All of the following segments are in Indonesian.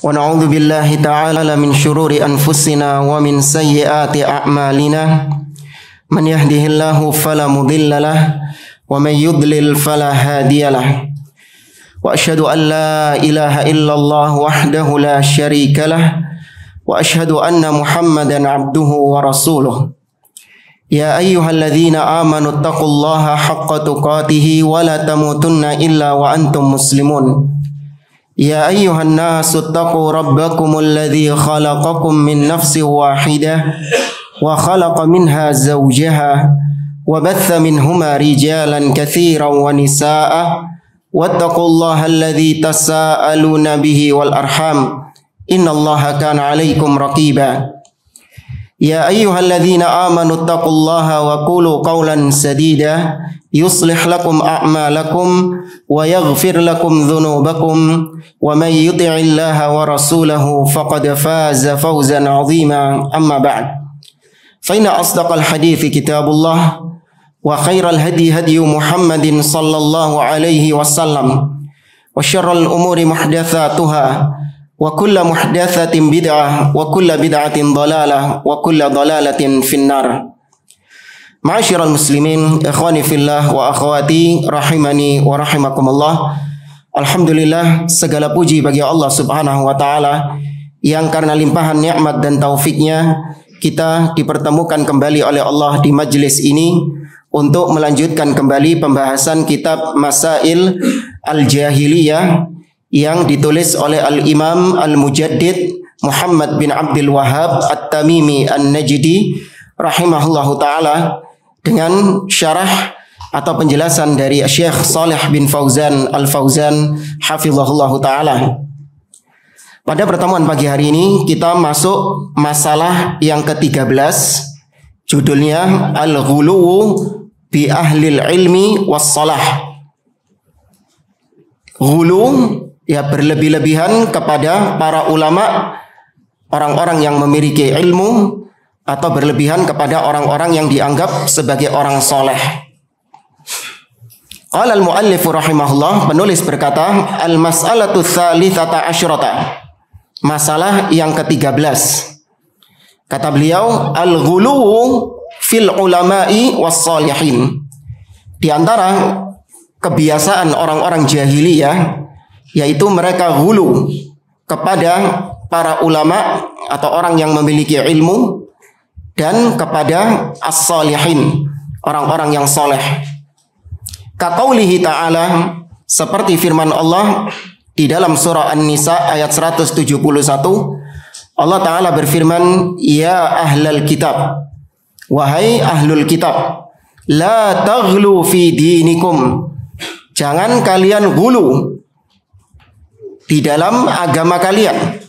ونعوذ بالله تعالى من شرور أنفسنا ومن سيئات أعمالنا من يهده الله فلا مضل له ومن يضلل فلا هادي له وأشهد أن لا إله إلا الله وحده لا شريك له وأشهد أن محمدا عبده ورسوله يا أيها الذين آمنوا اتقوا الله حق تقاته ولا تموتن إلا وأنتم مسلمون يا أيها الناس اتقوا ربكم الذي خلقكم من نفس واحدة وخلق منها زوجها وبث منهما رجالا كثيرا ونساء واتقوا الله الذي تساءلون به والأرحام إن الله كان عليكم رقيبا يا أيها الذين آمنوا اتقوا الله وقولوا قولا سديدا يصلح لكم أعمالكم ويغفر لكم ذنوبكم ومن يطع الله ورسوله فقد فاز فوزا عظيما أما بعد فإن أصدق الحديث كتاب الله وخير الهدي هدي محمد صلى الله عليه وسلم وشر الأمور محدثاتها وكل محدثة بدعة وكل بدعة ضلالة وكل ضلالة في النار. Ma'asyiral muslimin, ikhwani fillah wa akhwati rahimani wa rahimakumullah. Alhamdulillah, segala puji bagi Allah Subhanahu wa taala yang karena limpahan nikmat dan taufiknya kita dipertemukan kembali oleh Allah di majlis ini untuk melanjutkan kembali pembahasan kitab Masail Al-Jahiliyah yang ditulis oleh Al-Imam Al-Mujaddid Muhammad bin Abdul Wahhab At-Tamimi An-Najdi rahimahullahu ta'ala dengan syarah atau penjelasan dari Syekh Shalih bin Fauzan Al-Fauzan hafizahullahu ta'ala. Pada pertemuan pagi hari ini kita masuk masalah yang ke-13, judulnya Al-Ghuluwu bi Ahlil Ilmi Was-Salah. Ghulu, ya berlebih-lebihan kepada para ulama, orang-orang yang memiliki ilmu, atau berlebihan kepada orang-orang yang dianggap sebagai orang soleh. Qala al-muallif rahimahullah, penulis berkata, al-mas'alatu tsalitsata asyrata, masalah yang ke-13. Kata beliau, al-ghuluwu fil ulama'i was-salihin. Di antara kebiasaan orang-orang jahiliyah, yaitu mereka ghulu kepada para ulama atau orang yang memiliki ilmu dan kepada as-salihin, orang-orang yang soleh. Kaqaulihi ta'ala, seperti firman Allah di dalam surah An-Nisa ayat 171, Allah Ta'ala berfirman, ya ahlal kitab, wahai ahlul kitab, la taghlu fi dinikum, jangan kalian ghulu di dalam agama kalian,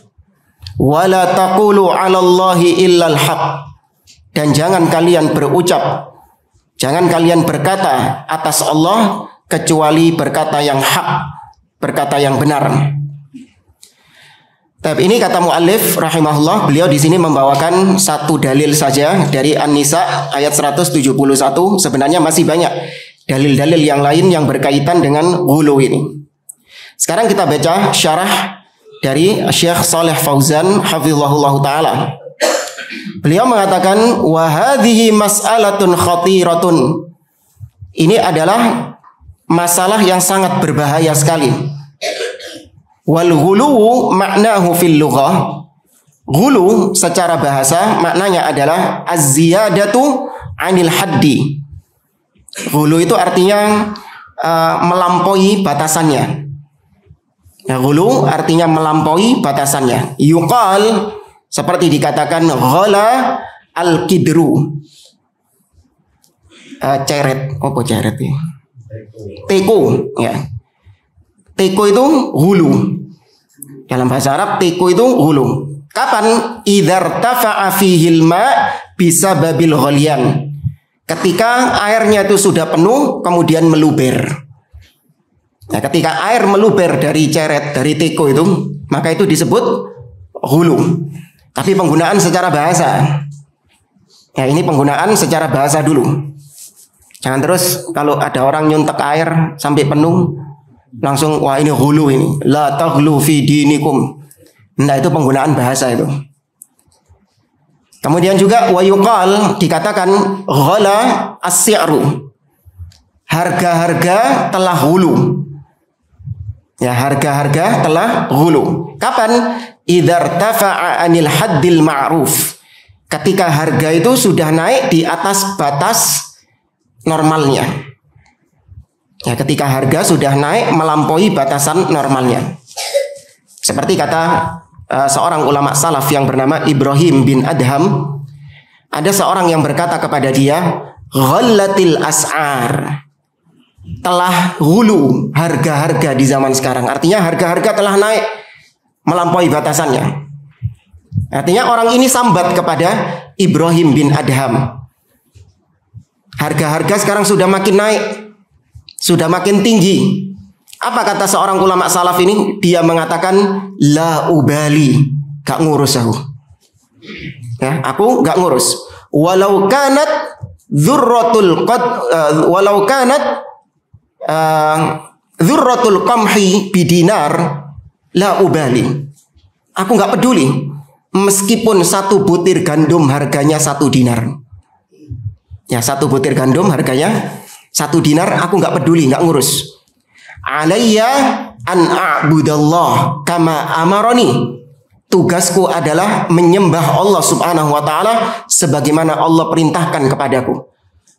wala taqulu 'alallahi illal haq, dan jangan kalian berucap, jangan kalian berkata atas Allah kecuali berkata yang hak, berkata yang benar. Tapi ini kata muallif rahimahullah, beliau di sini membawakan satu dalil saja dari An-Nisa ayat 171. Sebenarnya masih banyak dalil-dalil yang lain yang berkaitan dengan ghulu ini. Sekarang kita baca syarah dari Syekh Shalih Fauzan hafizahullah ta'ala. Beliau mengatakan, wa hadhihi mas'alatun khatiratun. Ini adalah masalah yang sangat berbahaya sekali. Wal ghuluwu maknahu fil lughah. Ghulu secara bahasa maknanya adalah az-ziyadatu 'anil haddi. Ghulu itu artinya melampaui batasannya. Ya, ghulu artinya melampaui batasannya. Yuqal, seperti dikatakan, ghala al-kidru, ceret, apa ceret ya? Teko, ya. Teko itu hulu. Dalam bahasa Arab, teko itu hulu. Kapan? Idzar tafa'a fihil ma bisababil ghaliyan. Ketika airnya itu sudah penuh, kemudian meluber. Nah, ketika air meluber dari ceret, dari teko itu, maka itu disebut hulu. Tapi penggunaan secara bahasa. Ya, ini penggunaan secara bahasa dulu. Jangan terus kalau ada orang nyuntek air sampai penuh, langsung wah ini hulu ini. La taghlu fi dinikum. Nah, itu penggunaan bahasa itu. Kemudian juga wa yuqal, dikatakan ghala as-si'ru. Harga-harga telah hulu. Ya, harga-harga telah hulu. Kapan? Idzar tafa'a anil haddil ma'ruf. Ketika harga itu sudah naik di atas batas normalnya. Ya, ketika harga sudah naik melampaui batasan normalnya. Seperti kata seorang ulama salaf yang bernama Ibrahim bin Adham. Ada seorang yang berkata kepada dia, ghallatil as'ar. Telah hulu harga-harga di zaman sekarang. Artinya harga-harga telah naik melampaui batasannya. Artinya orang ini sambat kepada Ibrahim bin Adham. Harga-harga sekarang sudah makin naik, sudah makin tinggi. Apa kata seorang ulama salaf ini? Dia mengatakan la ubali, gak ngurus aku. Ya, aku gak ngurus. Walau kanat dzurratul dzurratul qamhi bidinar la ubali. Aku gak peduli meskipun satu butir gandum harganya 1 dinar. Ya, 1 butir gandum harganya 1 dinar, aku gak peduli, gak ngurus. Alayya an a'budallah kama amaroni. Tugasku adalah menyembah Allah subhanahu wa ta'ala sebagaimana Allah perintahkan kepadaku.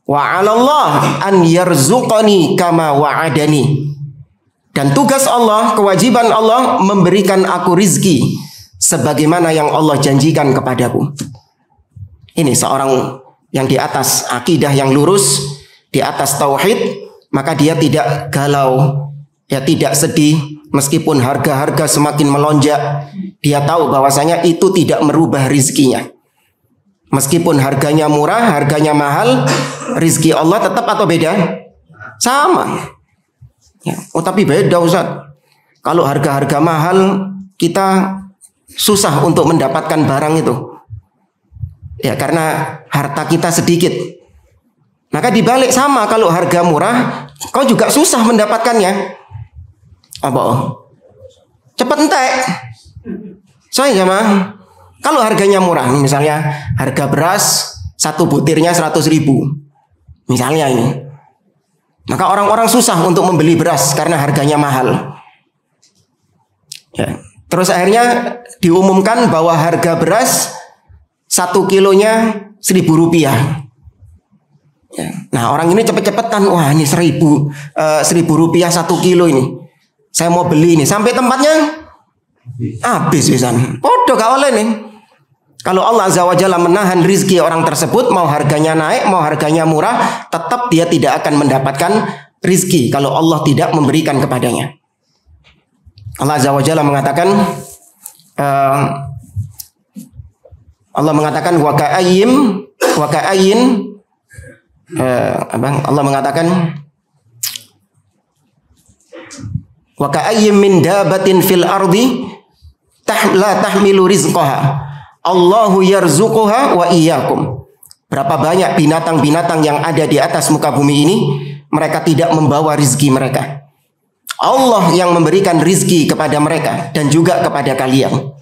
Wa 'alallah an yarzuqani kama wa'adani. Dan tugas Allah, kewajiban Allah memberikan aku rizki sebagaimana yang Allah janjikan kepadaku. Ini seorang yang di atas akidah yang lurus, di atas tauhid, maka dia tidak galau, ya tidak sedih meskipun harga-harga semakin melonjak. Dia tahu bahwasanya itu tidak merubah rizkinya. Meskipun harganya murah, harganya mahal, rizki Allah tetap atau beda? Sama. Ya, oh tapi beda Ustaz. Kalau harga-harga mahal kita susah untuk mendapatkan barang itu. Ya karena harta kita sedikit. Maka dibalik sama, kalau harga murah kau juga susah mendapatkannya. Apa? Cepat entek. Soalnya mah kalau harganya murah, misalnya harga beras 1 butirnya 100.000, misalnya ini, maka orang-orang susah untuk membeli beras karena harganya mahal. Ya. Terus akhirnya diumumkan bahwa harga beras 1 kilonya 1.000 rupiah. Ya. Nah orang ini cepet-cepetan, wah ini 1.000 rupiah 1 kilo ini. Saya mau beli ini, sampai tempatnya habis pisan. Podo gak oleh nih. Kalau Allah Azza wa Jalla menahan rizki orang tersebut, mau harganya naik, mau harganya murah, tetap dia tidak akan mendapatkan rizki kalau Allah tidak memberikan kepadanya. Allah Azza wa Jalla mengatakan, Allah mengatakan wa ka'ayyin Allah mengatakan wa ka'ayyim min dabatin fil ardi la tahmilu rizqaha Allahu yarzuquha wa iyyakum. Berapa banyak binatang-binatang yang ada di atas muka bumi ini, mereka tidak membawa rizki mereka. Allah yang memberikan rizki kepada mereka dan juga kepada kalian.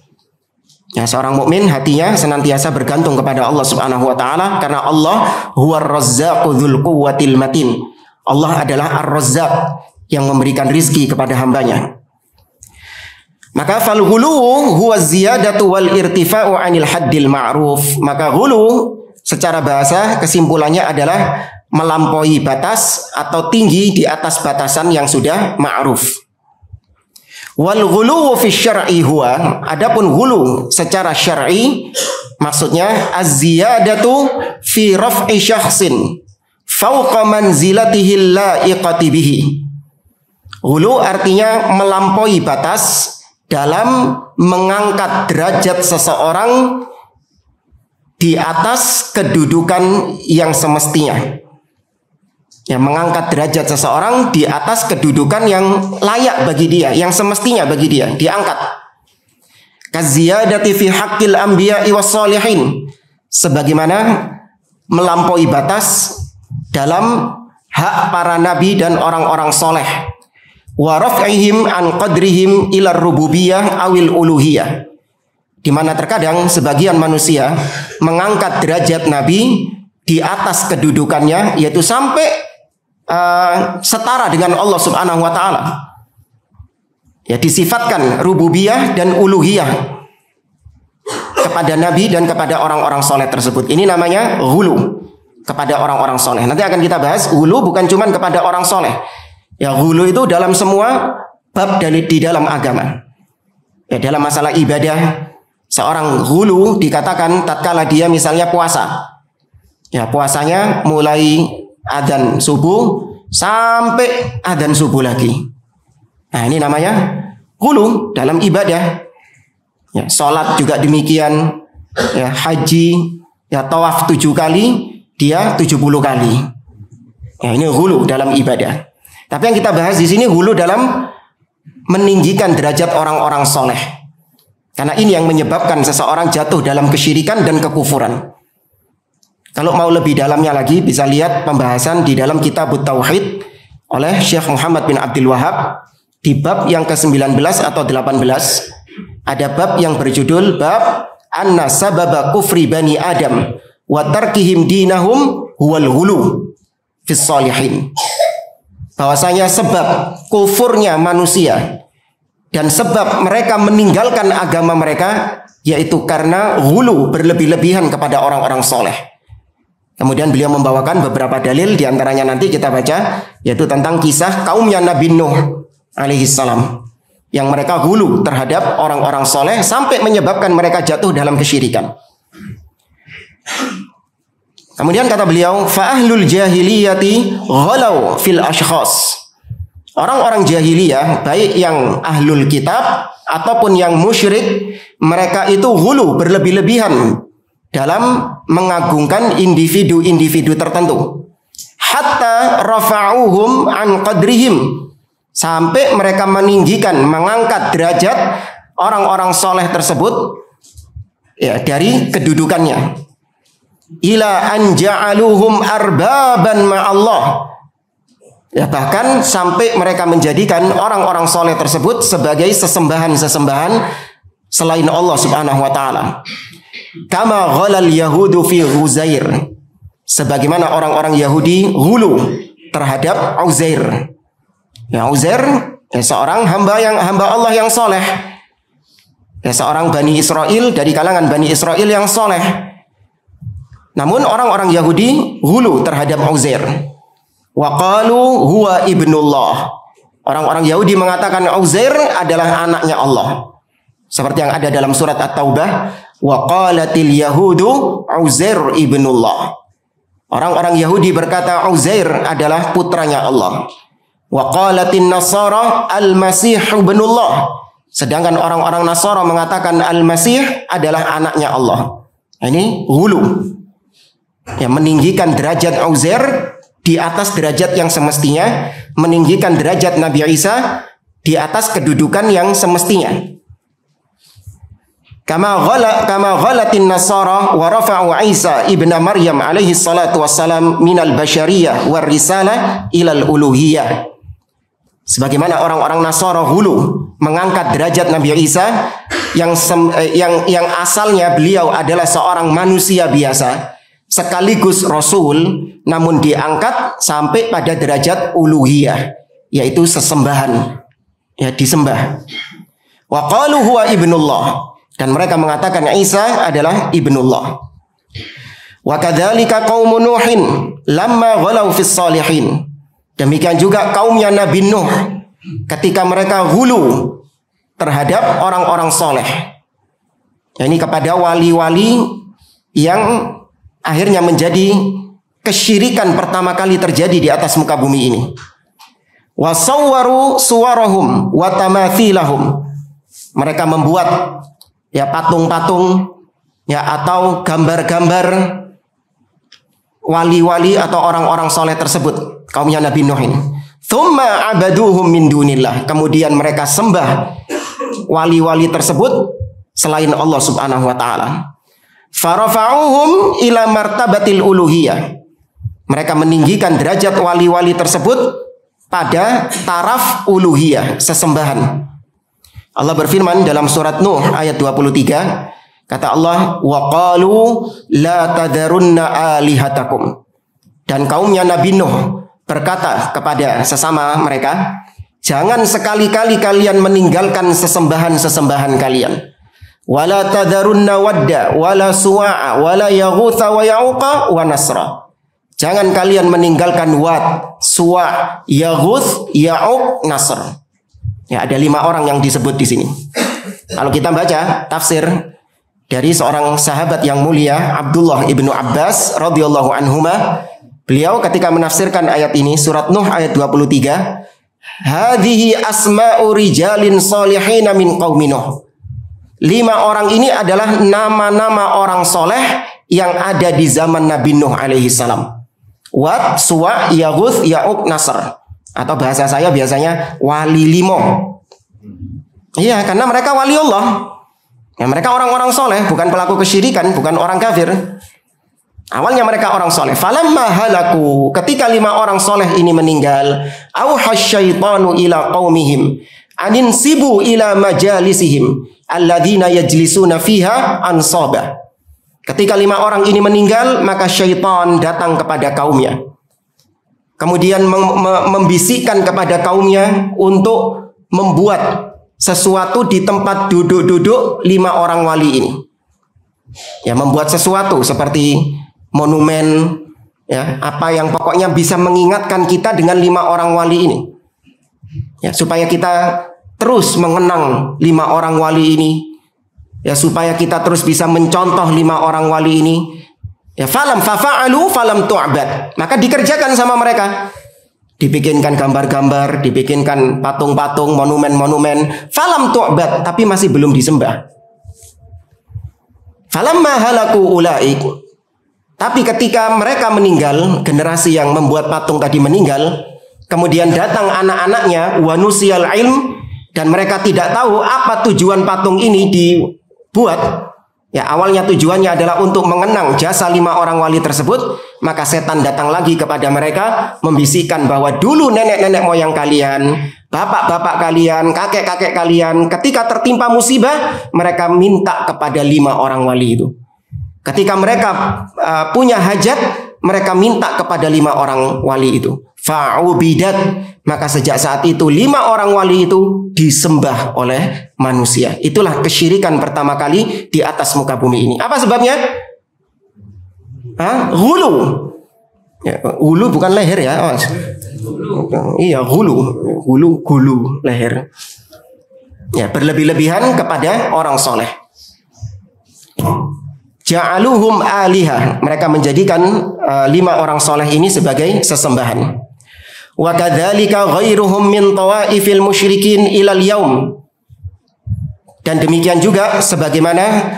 Ya, seorang mukmin hatinya senantiasa bergantung kepada Allah Subhanahu wa taala karena Allah huwar razzaqu dzul quwwatil matin. Allah adalah Ar-Razzaq yang memberikan rizki kepada hambanya. Maka fal ghulu huwa ziyadatu wal irtifa'u 'anil haddil ma'ruf. Maka ghulu secara bahasa kesimpulannya adalah melampaui batas atau tinggi di atas batasan yang sudah ma'ruf. Wal ghulu fi syar'i huwa, adapun ghulu secara syar'i maksudnya az-ziyadatu fi raf'i syakhsin fauqa manzilatihi la'iqati bihi. Ghulu artinya melampaui batas dalam mengangkat derajat seseorang di atas kedudukan yang semestinya. Ya, mengangkat derajat seseorang di atas kedudukan yang layak bagi dia, yang semestinya bagi dia, diangkat. Kaziyadati fi haqqil anbiya'i was sholihin, sebagaimana melampaui batas dalam hak para nabi dan orang-orang soleh. Wa raf'ihim an qadrihim ila rububiyah awil uluhiyah, di mana terkadang sebagian manusia mengangkat derajat Nabi di atas kedudukannya, yaitu sampai setara dengan Allah Subhanahu wa taala. Ya, disifatkan rububiyah dan uluhiyah kepada Nabi dan kepada orang-orang soleh tersebut. Ini namanya ghulu, kepada orang-orang soleh. Nanti akan kita bahas, ghulu bukan cuma kepada orang soleh. Ya, ghulu itu dalam semua bab di dalam agama. Ya, dalam masalah ibadah, seorang ghulu dikatakan tatkala dia misalnya puasa. Ya, puasanya mulai adzan subuh sampai adzan subuh lagi. Nah, ini namanya ghulu dalam ibadah. Ya, sholat juga demikian. Ya, haji, ya tawaf 7 kali, dia 70 kali. Ya, ini ghulu dalam ibadah. Tapi yang kita bahas di sini ghulu dalam meninggikan derajat orang-orang soleh. Karena ini yang menyebabkan seseorang jatuh dalam kesyirikan dan kekufuran. Kalau mau lebih dalamnya lagi, bisa lihat pembahasan di dalam kitab Tauhid oleh Syekh Muhammad bin Abdul Wahab di bab yang ke-19 atau 18. Ada bab yang berjudul bab anna sababa kufri bani Adam wa tarkihim dinahum huwal ghulu fis shalihin. Bahwasanya sebab kufurnya manusia dan sebab mereka meninggalkan agama mereka yaitu karena ghulu, berlebih-lebihan kepada orang-orang soleh. Kemudian beliau membawakan beberapa dalil, diantaranya nanti kita baca, yaitu tentang kisah kaumnya Nabi Nuh alaihissalam, yang mereka ghulu terhadap orang-orang soleh sampai menyebabkan mereka jatuh dalam kesyirikan. Kemudian kata beliau, fa'ahlul jahiliyati ghalau fil ashkhas. Orang-orang jahiliyah, baik yang ahlul kitab ataupun yang musyrik, mereka itu ghulu, berlebih-lebihan dalam mengagungkan individu-individu tertentu. Hatta rafa'uhum an qadrihim, sampai mereka meninggikan, mengangkat derajat orang-orang soleh tersebut ya dari kedudukannya. Ila an ja'aluhum arbaban ma'allah. Ya, bahkan sampai mereka menjadikan orang-orang soleh tersebut sebagai sesembahan-sesembahan selain Allah Subhanahu wa taala. Kama ghalal yahudu fi Uzair. Sebagaimana orang-orang Yahudi ghulu terhadap Uzair. Ya, Uzair ya, seorang hamba Allah yang soleh. Ya, seorang Bani Israel dari kalangan Bani Israel yang soleh. Namun orang-orang Yahudi ghulu terhadap Uzair. Wa qalu huwa ibnullah. Orang-orang Yahudi mengatakan Uzair adalah anaknya Allah. Seperti yang ada dalam surat At-Taubah, wa qalatil yahudu Uzair ibnullah. Orang-orang Yahudi berkata Uzair adalah putranya Allah. Wa qalatin nasara al-masih ibnullah. Sedangkan orang-orang Nasara mengatakan al-Masih adalah anaknya Allah. Ini ghulu. Ya, meninggikan derajat Uzair di atas derajat yang semestinya, meninggikan derajat Nabi Isa di atas kedudukan yang semestinya. Kama ghalatin nasara wa rafa'u Isa ibn Maryam alaihi salatu wassalam minal basyariyah war risalah ilal uluhiyah. Sebagaimana orang-orang Nasara ghulu mengangkat derajat Nabi Isa yang asalnya beliau adalah seorang manusia biasa sekaligus Rasul, namun diangkat sampai pada derajat uluhiyah, yaitu sesembahan, ya disembah. Wa qalu huwa ibnullah, dan mereka mengatakan Isa adalah ibnullah. Wa kadzalika qaumun Nuhin lamma ghalau fis salihin. Demikian juga kaumnya Nabi Nuh ketika mereka ghulu terhadap orang-orang soleh. Ini kepada wali-wali yang akhirnya menjadi kesyirikan pertama kali terjadi di atas muka bumi ini. Wasawwaru suwarahum wa tamathilahum. Mereka membuat ya patung-patung ya atau gambar-gambar wali-wali atau orang-orang soleh tersebut, kaumnya Nabi Nuh ini. Tsumma abaduhum min dunillah. Kemudian mereka sembah wali-wali tersebut selain Allah Subhanahu wa taala. Farafa'uhum ila martabatil uluhiyah. Mereka meninggikan derajat wali-wali tersebut pada taraf uluhiyah, sesembahan. Allah berfirman dalam surat Nuh ayat 23, kata Allah, wa qalu la tadarunna alihatakum. Dan kaumnya Nabi Nuh berkata kepada sesama mereka, jangan sekali-kali kalian meninggalkan sesembahan-sesembahan kalian. Wala tadarunna wadda wala suwa'a wala yaghutha wa ya'uqa wa nasra. Jangan kalian meninggalkan Wad, Suwa', Yaghuth, Ya'uq, Nasr. Ya, ada 5 orang yang disebut di sini. Kalau kita baca tafsir dari seorang sahabat yang mulia, Abdullah ibnu Abbas radhiyallahu anhuma, beliau ketika menafsirkan ayat ini, surat Nuh ayat 23, hadhihi asma'u rijalin salihin min qaumi Nuh. 5 orang ini adalah nama-nama orang soleh yang ada di zaman Nabi Nuh alaihi salam. Wad, Suwa', Yaghuth, Ya'uq, Nasr. Atau bahasa saya biasanya wali 5. Iya, karena mereka wali Allah. Ya, mereka orang-orang soleh, bukan pelaku kesyirikan, bukan orang kafir. Awalnya mereka orang soleh. Falamma halaku, ketika 5 orang soleh ini meninggal, auhas syaitanu ila qaumihim aninsibu ila majalisihim alladzina yajlisuna fiha ansabah. Ketika 5 orang ini meninggal, maka syaitan datang kepada kaumnya. Kemudian membisikkan kepada kaumnya untuk membuat sesuatu di tempat duduk-duduk 5 orang wali ini. Ya, membuat sesuatu seperti monumen, ya, apa yang pokoknya bisa mengingatkan kita dengan 5 orang wali ini. Ya, supaya kita terus mengenang 5 orang wali ini. Ya, supaya kita terus bisa mencontoh 5 orang wali ini. Ya, falam fafa'alu falam tu'bad. Maka dikerjakan sama mereka. Dibikinkan gambar-gambar, dibikinkan patung-patung, monumen-monumen. Falam tu'bad, tapi masih belum disembah. Falamma halaku ulaik. Tapi ketika mereka meninggal, generasi yang membuat patung tadi meninggal, kemudian datang anak-anaknya, wanusiyal ilm, dan mereka tidak tahu apa tujuan patung ini dibuat. Ya, awalnya tujuannya adalah untuk mengenang jasa 5 orang wali tersebut. Maka setan datang lagi kepada mereka, membisikkan bahwa dulu nenek-nenek moyang kalian, bapak-bapak kalian, kakek-kakek kalian, ketika tertimpa musibah, mereka minta kepada 5 orang wali itu. Ketika mereka punya hajat, mereka minta kepada 5 orang wali itu. Fa'ubidat, maka sejak saat itu 5 orang wali itu disembah oleh manusia. Itulah kesyirikan pertama kali di atas muka bumi ini. Apa sebabnya? Ghulu. Ya, ghulu bukan leher ya. Iya, ghulu leher. Ya, berlebih-lebihan kepada orang soleh. Ja'aluhum alihah. Mereka menjadikan 5 orang soleh ini sebagai sesembahan. Wa kadzalika ghairuhum min tawaifil musyrikin ilal yaum. Dan demikian juga sebagaimana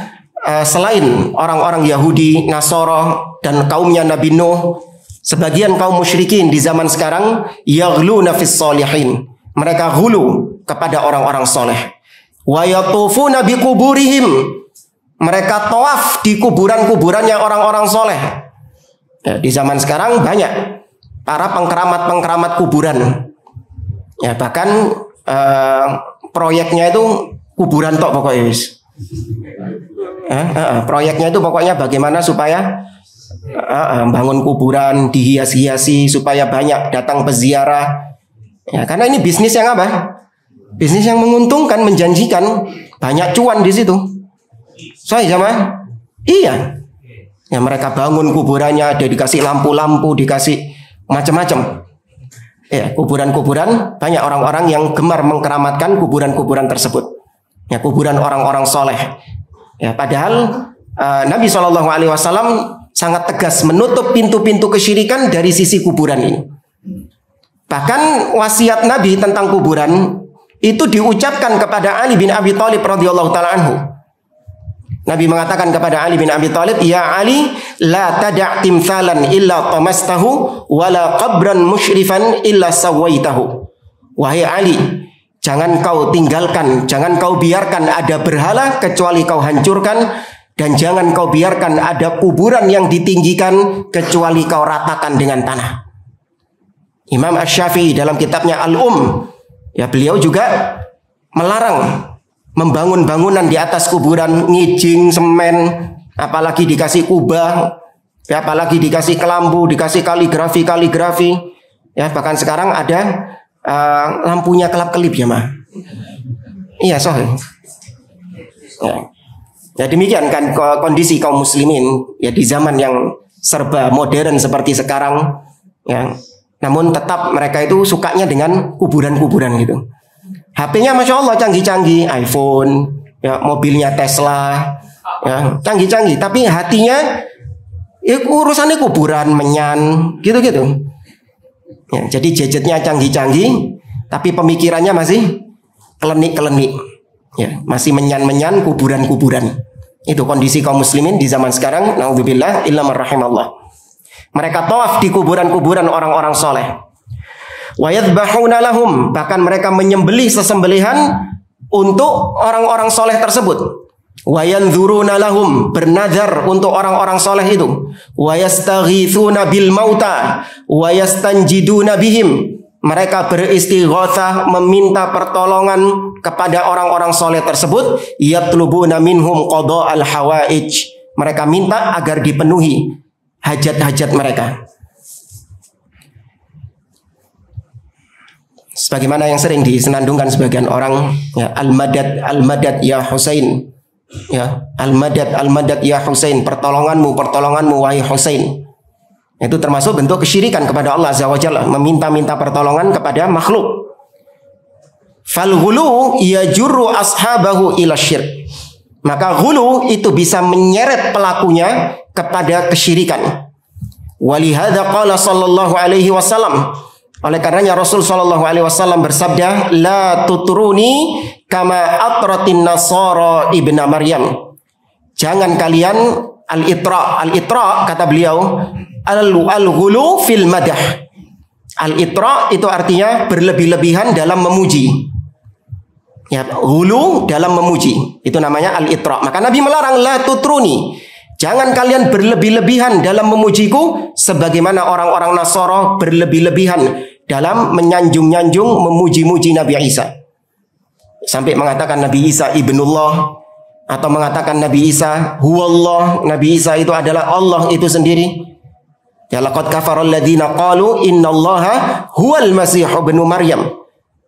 selain orang-orang Yahudi, Nasara dan kaumnya Nabi Nuh, sebagian kaum musyrikin di zaman sekarang yaghluna fis sholihin. Mereka ghulu kepada orang-orang soleh. Wa yatufuna biquburihim. Mereka tawaf di kuburan-kuburannya orang-orang soleh. Ya, di zaman sekarang banyak para pengkeramat-pengkeramat kuburan. Ya, bahkan proyeknya itu kuburan tok pokoknya wis. Proyeknya itu pokoknya bagaimana supaya bangun kuburan dihias-hiasi supaya banyak datang peziarah. Ya, karena ini bisnis yang apa? Bisnis yang menguntungkan, menjanjikan, banyak cuan di situ. Saya sama? Iya. Ya, mereka bangun kuburannya, ada dikasih lampu-lampu, dikasih macam-macam. Ya, kuburan-kuburan, banyak orang-orang yang gemar mengkeramatkan kuburan-kuburan tersebut. Ya, kuburan orang-orang soleh. Ya, padahal Nabi SAW sangat tegas menutup pintu-pintu kesyirikan dari sisi kuburan ini. Bahkan wasiat Nabi tentang kuburan itu diucapkan kepada Ali bin Abi Thalib radhiyallahu taala anhu. Nabi mengatakan kepada Ali bin Abi Thalib, "Ya Ali, la tada' timthalan illa tamastahu wala qabran musyrifan illa sawaitahu." Wahai Ali, jangan kau tinggalkan, jangan kau biarkan ada berhala kecuali kau hancurkan, dan jangan kau biarkan ada kuburan yang ditinggikan kecuali kau ratakan dengan tanah. Imam Asy-Syafi'i dalam kitabnya Al-Um, ya, beliau juga melarang membangun bangunan di atas kuburan, ngijing, semen, apalagi dikasih kubah, ya, apalagi dikasih kelambu, dikasih kaligrafi, ya, bahkan sekarang ada lampunya kelap-kelip ya mah. Iya soh. Ya demikian kan kondisi kaum muslimin ya di zaman yang serba modern seperti sekarang ya. Namun tetap mereka itu sukanya dengan kuburan-kuburan gitu. HP-nya Masya Allah canggih-canggih, iPhone, ya, mobilnya Tesla, ya, canggih-canggih. Tapi hatinya ya, urusannya kuburan, menyan, gitu-gitu. Ya, jadi gadgetnya canggih-canggih, tapi pemikirannya masih kelenik-kelenik. Ya, masih menyan-menyan kuburan-kuburan. Itu kondisi kaum muslimin di zaman sekarang. Naudzubillah illa marhamallah. Mereka tawaf di kuburan-kuburan orang-orang soleh. Wa yadhbahuna lahum, bahkan mereka menyembelih sesembelihan untuk orang-orang soleh tersebut. Wa yanzuruna lahum, bernazar untuk orang-orang soleh itu. Wa yastaghithuna bil mauta wa yastanjiduna bihim. Mereka beristighatsah, meminta pertolongan kepada orang-orang soleh tersebut. Yatlubuna minhum qada'al hawaij. Mereka minta agar dipenuhi hajat-hajat mereka. Sebagaimana yang sering disenandungkan sebagian orang, ya, al-madad ya Husain. Ya, al-madad ya Husain, pertolonganmu wahai Husain. Itu termasuk bentuk kesyirikan kepada Allah Azza wa Jalla, meminta-minta pertolongan kepada makhluk. Fal ghulu yajurru ashabahu ila syirk. Maka ghulu itu bisa menyeret pelakunya kepada kesyirikan. Walihada qala sallallahu alaihi wasallam. Oleh karenanya Rasul sallallahu alaihi wasallam bersabda, la tutruni kama atratin nasara ibna Maryam. Jangan kalian al-itra kata beliau, al-ghulu fil madah. Al-itra itu artinya berlebih-lebihan dalam memuji. Ya, ghulu dalam memuji. Itu namanya al-itra. Maka Nabi melarang la tutruni. Jangan kalian berlebih-lebihan dalam memujiku sebagaimana orang-orang Nasara berlebih-lebihan dalam menyanjung-nyanjung memuji-muji Nabi Isa. Sampai mengatakan Nabi Isa ibnullah, atau mengatakan Nabi Isa huwallah, Nabi Isa itu adalah Allah itu sendiri. Ya laqad kafara alladziina qalu innallaha huwal masih ibnu Maryam.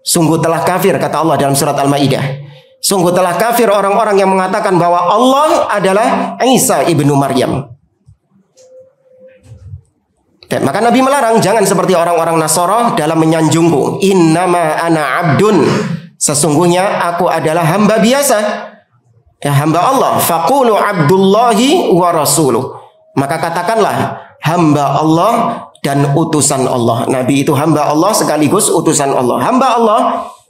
Sungguh telah kafir, kata Allah dalam surat Al-Maidah. Sungguh telah kafir orang-orang yang mengatakan bahwa Allah adalah Isa ibnu Maryam. Maka Nabi melarang jangan seperti orang-orang Nasara dalam menyanjungku. Innama ana abdun. Sesungguhnya aku adalah hamba biasa. Ya, hamba Allah. Faqulu abdullahi wa rasuluh. Maka katakanlah hamba Allah dan utusan Allah. Nabi itu hamba Allah sekaligus utusan Allah. Hamba Allah,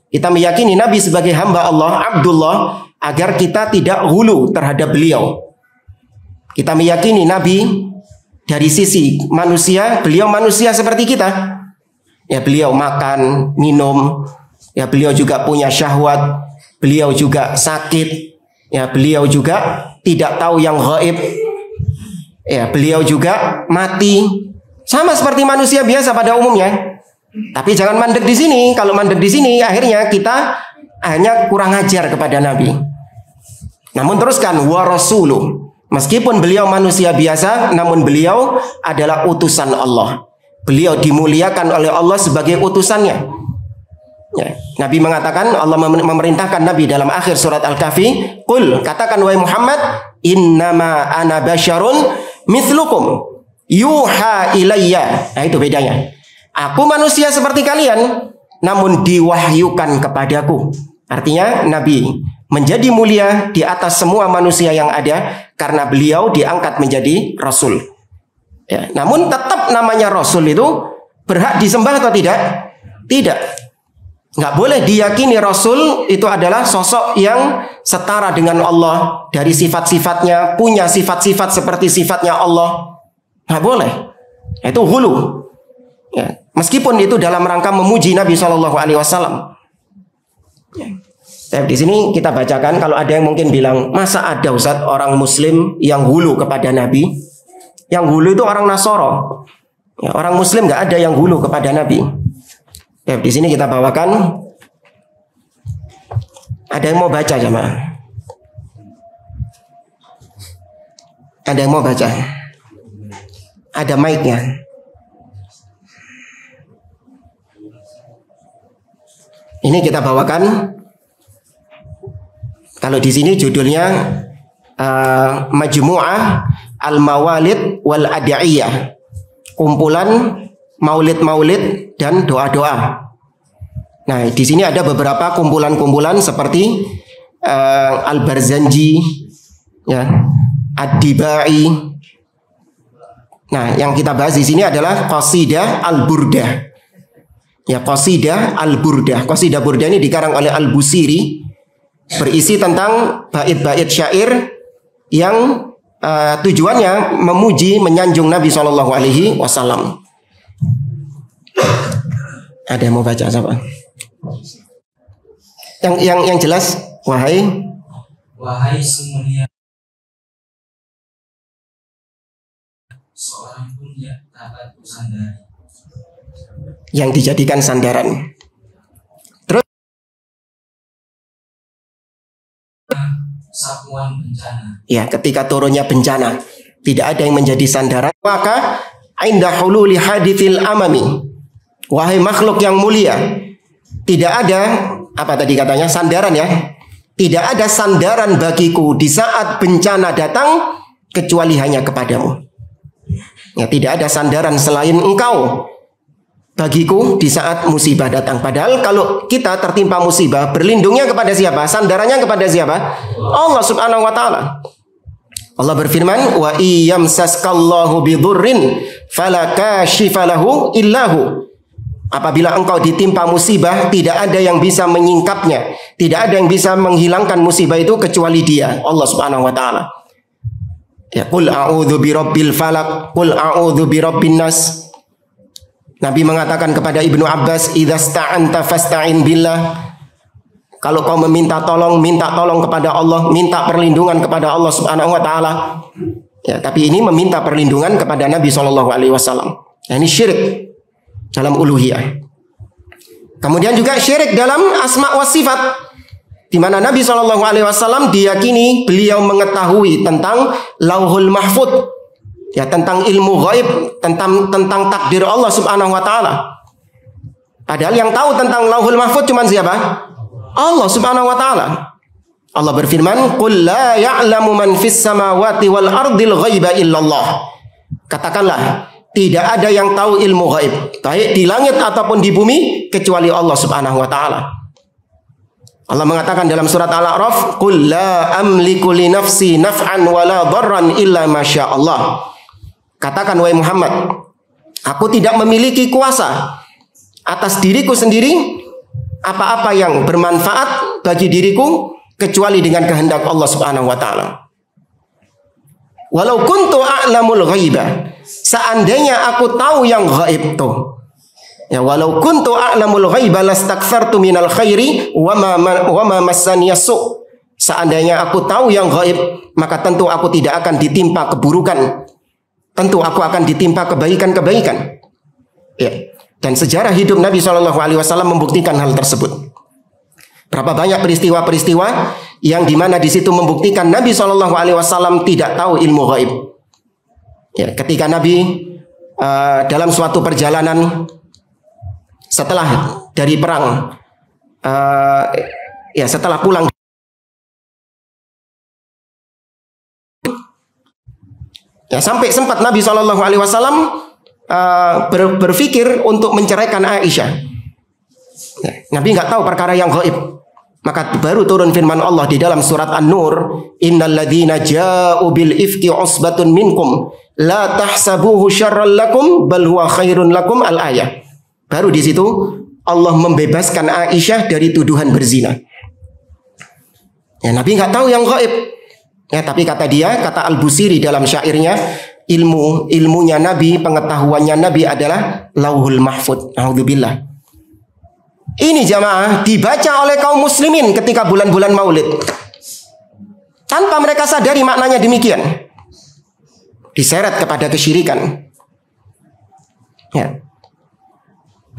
kita meyakini Nabi sebagai hamba Allah, Abdullah, agar kita tidak hulu terhadap beliau. Kita meyakini Nabi dari sisi manusia, beliau manusia seperti kita. Ya, beliau makan, minum, ya beliau juga punya syahwat, beliau juga sakit, ya beliau juga tidak tahu yang gaib. Ya, beliau juga mati. Sama seperti manusia biasa pada umumnya. Tapi jangan mandek di sini. Kalau mandek di sini, akhirnya kita hanya kurang ajar kepada Nabi. Namun teruskan wa rasuluh. Meskipun beliau manusia biasa, namun beliau adalah utusan Allah. Beliau dimuliakan oleh Allah sebagai utusannya. Ya, Nabi mengatakan, Allah memerintahkan Nabi dalam akhir surat Al-Kahfi, "Qul," katakan wahai Muhammad, "Innama ana basyarun mithlukum yuha ilayya." Nah, itu bedanya. Aku manusia seperti kalian, namun diwahyukan kepadaku. Artinya Nabi menjadi mulia di atas semua manusia yang ada karena beliau diangkat menjadi Rasul. Ya, namun tetap namanya Rasul itu berhak disembah atau tidak? Tidak. Nggak boleh diyakini Rasul itu adalah sosok yang setara dengan Allah dari sifat-sifatnya, punya sifat-sifat seperti sifatnya Allah. Nggak boleh. Itu hulu. Ya, meskipun itu dalam rangka memuji Nabi SAW. Ya. Di sini kita bacakan, kalau ada yang mungkin bilang, masa ada Ustaz orang Muslim yang hulu kepada Nabi? Yang hulu itu orang Nasara. Ya, orang Muslim nggak ada yang hulu kepada Nabi. Ya, di sini kita bawakan Ada yang mau baca jemaah? Ada yang mau baca? Ada mic-nya. Ini kita bawakan. Kalau di sini judulnya Majmu'ah Al-Mawalid wal Ad'iyah. Kumpulan maulid-maulid dan doa-doa. Nah, di sini ada beberapa kumpulan-kumpulan seperti Al-Barzanji, ya, Ad-Dibai. Nah, yang kita bahas di sini adalah Qasidah Al-Burdah. Ya, Qasidah Al-Burdah. Qasidah Burdah ini dikarang oleh Al-Busiri, berisi tentang bait-bait syair yang tujuannya memuji, menyanjung Nabi SAW. Ada yang mau baca siapa? Yang jelas, wahai semuanya, seorang pun yang dapat bersandar, yang dijadikan sandaran. Terus sapuan bencana. Ya, ketika turunnya bencana, tidak ada yang menjadi sandaran. Maka inda hululi hadithil amami, wahai makhluk yang mulia, tidak ada, apa tadi katanya, sandaran ya. Tidak ada sandaran bagiku di saat bencana datang kecuali hanya kepadamu. Ya, tidak ada sandaran selain engkau bagiku di saat musibah datang. Padahal kalau kita tertimpa musibah, berlindungnya kepada siapa? Sandarannya kepada siapa? Allah Subhanahu wa taala. Allah berfirman, "Wa iyamsaskallahu bidurrin fala kashifa lahu illahu." Apabila engkau ditimpa musibah, tidak ada yang bisa menyingkapnya, tidak ada yang bisa menghilangkan musibah itu kecuali Dia, Allah Subhanahu wa taala. Ya, qul a'udzu birabbil falaq, qul a'udzu birabbin nas. Nabi mengatakan kepada Ibnu Abbas, "Idzasta'anta fasta'in billah." Kalau kau meminta tolong, minta tolong kepada Allah, minta perlindungan kepada Allah Subhanahu wa taala. Ya, tapi ini meminta perlindungan kepada Nabi sallallahu alaihi wasallam. Nah, ini syirik dalam uluhiyah. Kemudian juga syirik dalam asma wa sifat, di mana Nabi sallallahu alaihi wasallam diyakini beliau mengetahui tentang Lauhul Mahfuz. Ya, tentang ilmu gaib, tentang takdir Allah Subhanahu wa taala. Padahal yang tahu tentang Lauhul Mahfuz cuma siapa? Allah Subhanahu wa taala. Allah berfirman, "Qul la ya'lamu man fis samawati wal ardil ghaiba illallah." Katakanlah, tidak ada yang tahu ilmu gaib, baik di langit ataupun di bumi, kecuali Allah Subhanahu wa taala. Allah mengatakan dalam surat Al-A'raf, "Qul la amliku li nafsi naf'an wa la dharran illa ma syaa Allah." Katakan, wahai Muhammad, aku tidak memiliki kuasa atas diriku sendiri apa-apa yang bermanfaat bagi diriku kecuali dengan kehendak Allah Subhanahu wa taala. Walau kuntu a'lamul ghaiba, seandainya aku tahu yang gaib tuh. Ya, walau kuntu a'lamul ghaiba lastakthartu minal khairi wa ma massaniya su'. Seandainya aku tahu yang gaib, maka tentu aku tidak akan ditimpa keburukan. Tentu aku akan ditimpa kebaikan-kebaikan. Ya. Dan sejarah hidup Nabi SAW membuktikan hal tersebut. Berapa banyak peristiwa-peristiwa yang dimana di situ membuktikan Nabi SAW tidak tahu ilmu gaib. Ya, ketika Nabi dalam suatu perjalanan setelah dari perang, ya setelah pulang, ya sampai sempat Nabi SAW berpikir untuk menceraikan Aisyah. Ya, Nabi nggak tahu perkara yang gaib. Maka baru turun firman Allah di dalam surat An-Nur, "Innal ladzina ja'u bil ifki usbatun minkum la tahsabuhu syarran lakum bal huwa khairun lakum." Al-ayah. Baru di situ Allah membebaskan Aisyah dari tuduhan berzina. Ya, Nabi nggak tahu yang gaib. Ya, tapi kata Al-Busiri dalam syairnya, ilmunya Nabi, pengetahuannya Nabi adalah Lauhul Mahfuz. A'udzubillah. Ini jamaah dibaca oleh kaum muslimin ketika bulan-bulan Maulid, tanpa mereka sadari maknanya demikian. Diseret kepada kesyirikan. Ya.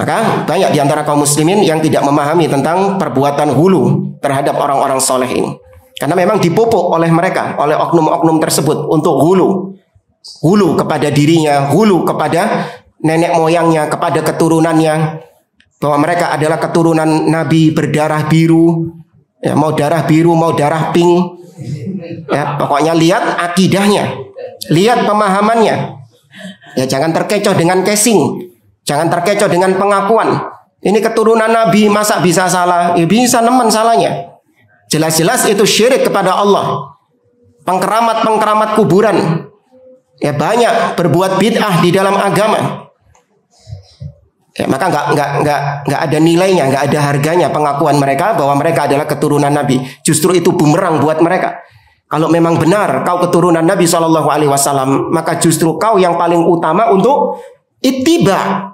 Maka banyak di antara kaum muslimin yang tidak memahami tentang perbuatan hulu terhadap orang-orang soleh ini. Karena memang dipupuk oleh mereka, oleh oknum-oknum tersebut untuk hulu. Hulu kepada dirinya, hulu kepada nenek moyangnya, kepada keturunannya. Bahwa mereka adalah keturunan Nabi berdarah biru. Ya, mau darah biru, mau darah pink. Ya, pokoknya lihat akidahnya, lihat pemahamannya. Ya, jangan terkecoh dengan casing. Jangan terkecoh dengan pengakuan. Ini keturunan Nabi, masa bisa salah? Ya bisa nemen salahnya. Jelas-jelas itu syirik kepada Allah. Pengkeramat-pengkeramat kuburan. Ya banyak berbuat bid'ah di dalam agama. Ya, maka nggak ada nilainya, nggak ada harganya pengakuan mereka bahwa mereka adalah keturunan Nabi. Justru itu bumerang buat mereka. Kalau memang benar kau keturunan Nabi SAW, maka justru kau yang paling utama untuk ittiba,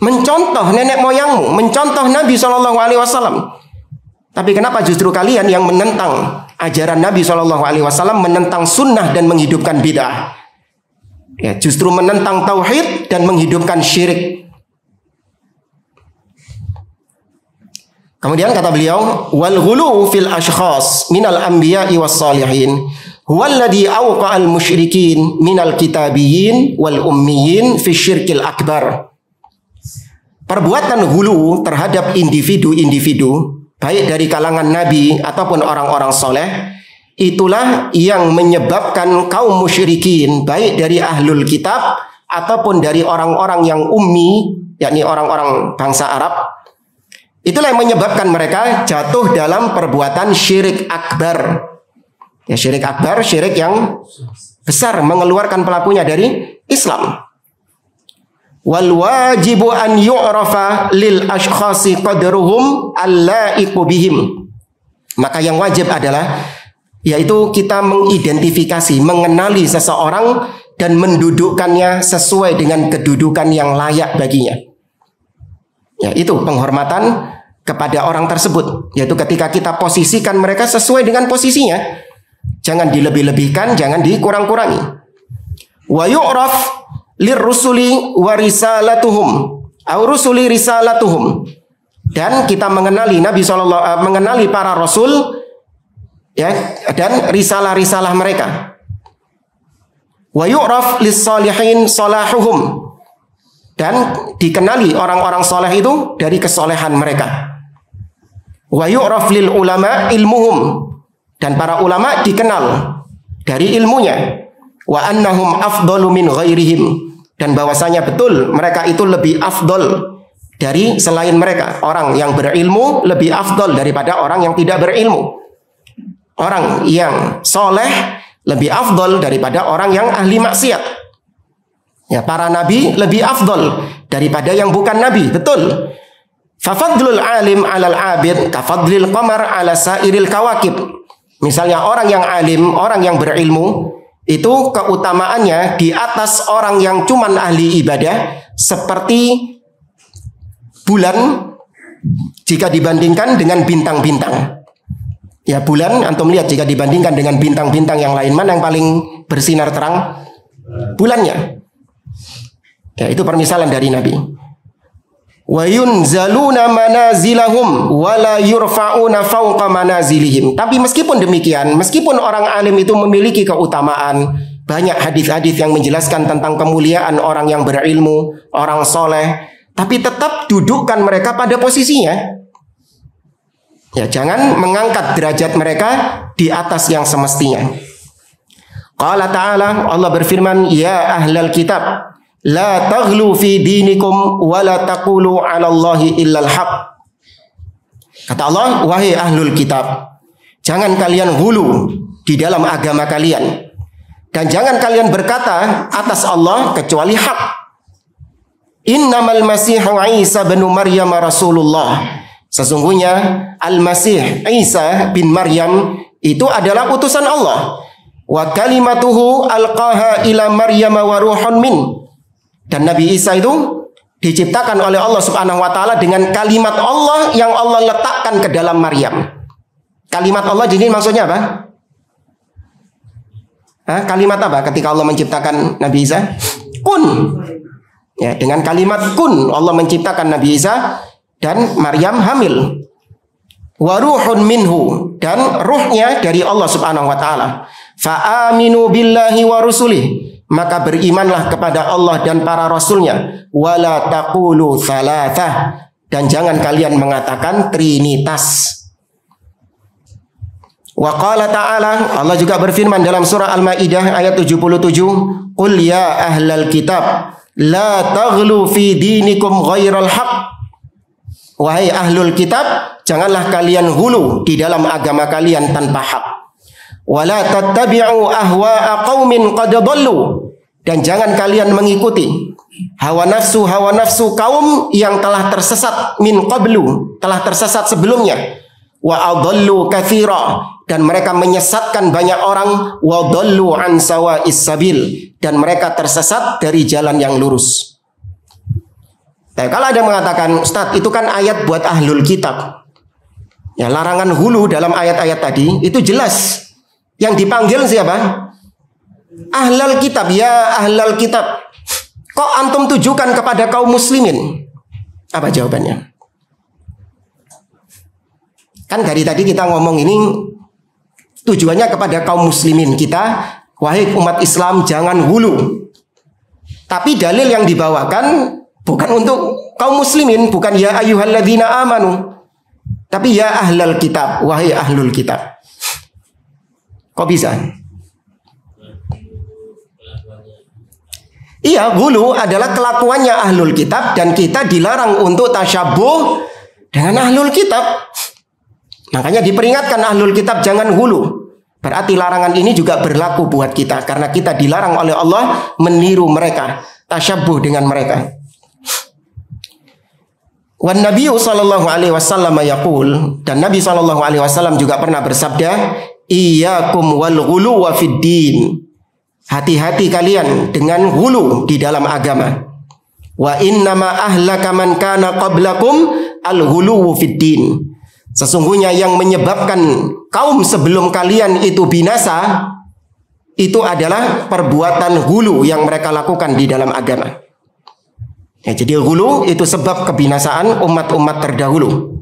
mencontoh nenek moyangmu, mencontoh Nabi SAW. Tapi kenapa justru kalian yang menentang ajaran Nabi SAW, menentang sunnah dan menghidupkan bid'ah? Ya, justru menentang tauhid dan menghidupkan syirik. Kemudian kata beliau, wal ghulu fil ashkhas minal anbiya'i was salihin huwallazi awqa'al musyrikin minal kitabiyyin wal ummiyin fi syirkil akbar. Perbuatan hulu terhadap individu-individu, baik dari kalangan nabi ataupun orang-orang soleh, itulah yang menyebabkan kaum musyrikin, baik dari ahlul kitab ataupun dari orang-orang yang ummi, yakni orang-orang bangsa Arab, itulah yang menyebabkan mereka jatuh dalam perbuatan syirik akbar. Ya, syirik akbar, syirik yang besar, mengeluarkan pelakunya dari Islam. Wal wajibu an yu'rafa lil ashkhasi qadruhum allaiqu bihim. Maka yang wajib adalah yaitu kita mengidentifikasi, mengenali seseorang dan mendudukkannya sesuai dengan kedudukan yang layak baginya. Ya, itu penghormatan kepada orang tersebut, yaitu ketika kita posisikan mereka sesuai dengan posisinya. Jangan dilebih-lebihkan, jangan dikurang-kurangi. Wa yu'raf lirrusuli wa risalatuhum au rusuli risalatuhum. Dan kita mengenali Nabi SAW, mengenali para rasul, ya, dan risalah-risalah mereka. Wa yu'raf lis-salihin salahuhum. Dan dikenali orang-orang soleh itu dari kesolehan mereka. Wa yu'raf lil ulama ilmuhum. Dan para ulama dikenal dari ilmunya. Wa annahum afdalu min ghairihim. Dan bahwasanya betul mereka itu lebih afdol dari selain mereka. Orang yang berilmu lebih afdol daripada orang yang tidak berilmu. Orang yang soleh lebih afdol daripada orang yang ahli maksiat. Ya, para nabi lebih afdol daripada yang bukan nabi, betul. Fafadlul alim alal abid kafadlil qamar ala sairil kawakib. Misalnya orang yang alim, orang yang berilmu, itu keutamaannya di atas orang yang cuman ahli ibadah, seperti bulan jika dibandingkan dengan bintang-bintang. Ya, bulan antum lihat jika dibandingkan dengan bintang-bintang yang lain, mana yang paling bersinar terang? Bulannya. Ya, itu permisalan dari Nabi. Wa yunzaluna manazilahum wa la yurfa'una fawqa manazilihim. Tapi meskipun demikian, meskipun orang alim itu memiliki keutamaan, banyak hadis-hadis yang menjelaskan tentang kemuliaan orang yang berilmu, orang soleh, tapi tetap dudukkan mereka pada posisinya. Ya, jangan mengangkat derajat mereka di atas yang semestinya. Qala ta'ala, Allah berfirman, ya ahlal kitab, la taghlu fi dinikum wa la taqulu 'ala Allahi illal haq. Kata Allah, wahai ahlul kitab, jangan kalian hulu di dalam agama kalian, dan jangan kalian berkata atas Allah kecuali hak. Innamal masihu Isa bin Maryam rasulullah. Sesungguhnya Al-Masih Isa bin Maryam itu adalah utusan Allah. Wa kalimatuhu alqaha ila Maryam wa ruhun min. Dan Nabi Isa itu diciptakan oleh Allah Subhanahu wa taala dengan kalimat Allah yang Allah letakkan ke dalam Maryam. Kalimat Allah jadi maksudnya apa? Kalimat apa ketika Allah menciptakan Nabi Isa? Kun. Ya, dengan kalimat kun Allah menciptakan Nabi Isa dan Maryam hamil. Wa ruhun minhu, dan ruhnya dari Allah Subhanahu wa taala. Fa aminu billahi wa rusulih, maka berimanlah kepada Allah dan para rasulnya. Wala taqulu thalathah, dan jangan kalian mengatakan trinitas. Wa qala ta'ala, Allah juga berfirman dalam surah Al-Maidah ayat 77, qul ya ahlal kitab la taghlu fi dinikum ghairal haq. Wahai ahlul kitab, janganlah kalian hulu di dalam agama kalian tanpa hak. Wala tattabi'u ahwa'a qaumin qad dhallu, dan jangan kalian mengikuti hawa nafsu kaum yang telah tersesat min qablu, telah tersesat sebelumnya. Wa adallu katsira, dan mereka menyesatkan banyak orang. Wa dhallu an sawa'is sabil, dan mereka tersesat dari jalan yang lurus. Nah, kalau ada yang mengatakan, Ustaz, itu kan ayat buat ahlul kitab. Ya, larangan hulu dalam ayat-ayat tadi itu jelas. Yang dipanggil siapa? Ahlul kitab, ya ahlul kitab. Kok antum tujukan kepada kaum muslimin? Apa jawabannya? Kan dari tadi kita ngomong ini tujuannya kepada kaum muslimin kita, wahai umat Islam jangan hulu. Tapi dalil yang dibawakan bukan untuk kaum muslimin, bukan ya ayyuhalladzina amanu, tapi ya ahlul kitab, wahai ahlul kitab. Kok bisa? Iya, hulu adalah kelakuannya ahlul kitab, dan kita dilarang untuk tasyabuh dengan ahlul kitab. Makanya diperingatkan ahlul kitab jangan hulu. Berarti larangan ini juga berlaku buat kita, karena kita dilarang oleh Allah meniru mereka, tasyabuh dengan mereka. Wan Nabi sallallahu alaihi wasallam yaqul, dan Nabi sallallahu alaihi wasallam juga pernah bersabda, iyyakum wal ghuluwa fid din. Hati-hati kalian dengan hulu di dalam agama. Wa innama ahlaka man kana qablakum al-ghuluwu fid din. Sesungguhnya yang menyebabkan kaum sebelum kalian itu binasa itu adalah perbuatan hulu yang mereka lakukan di dalam agama. Ya, jadi hulu itu sebab kebinasaan umat-umat terdahulu.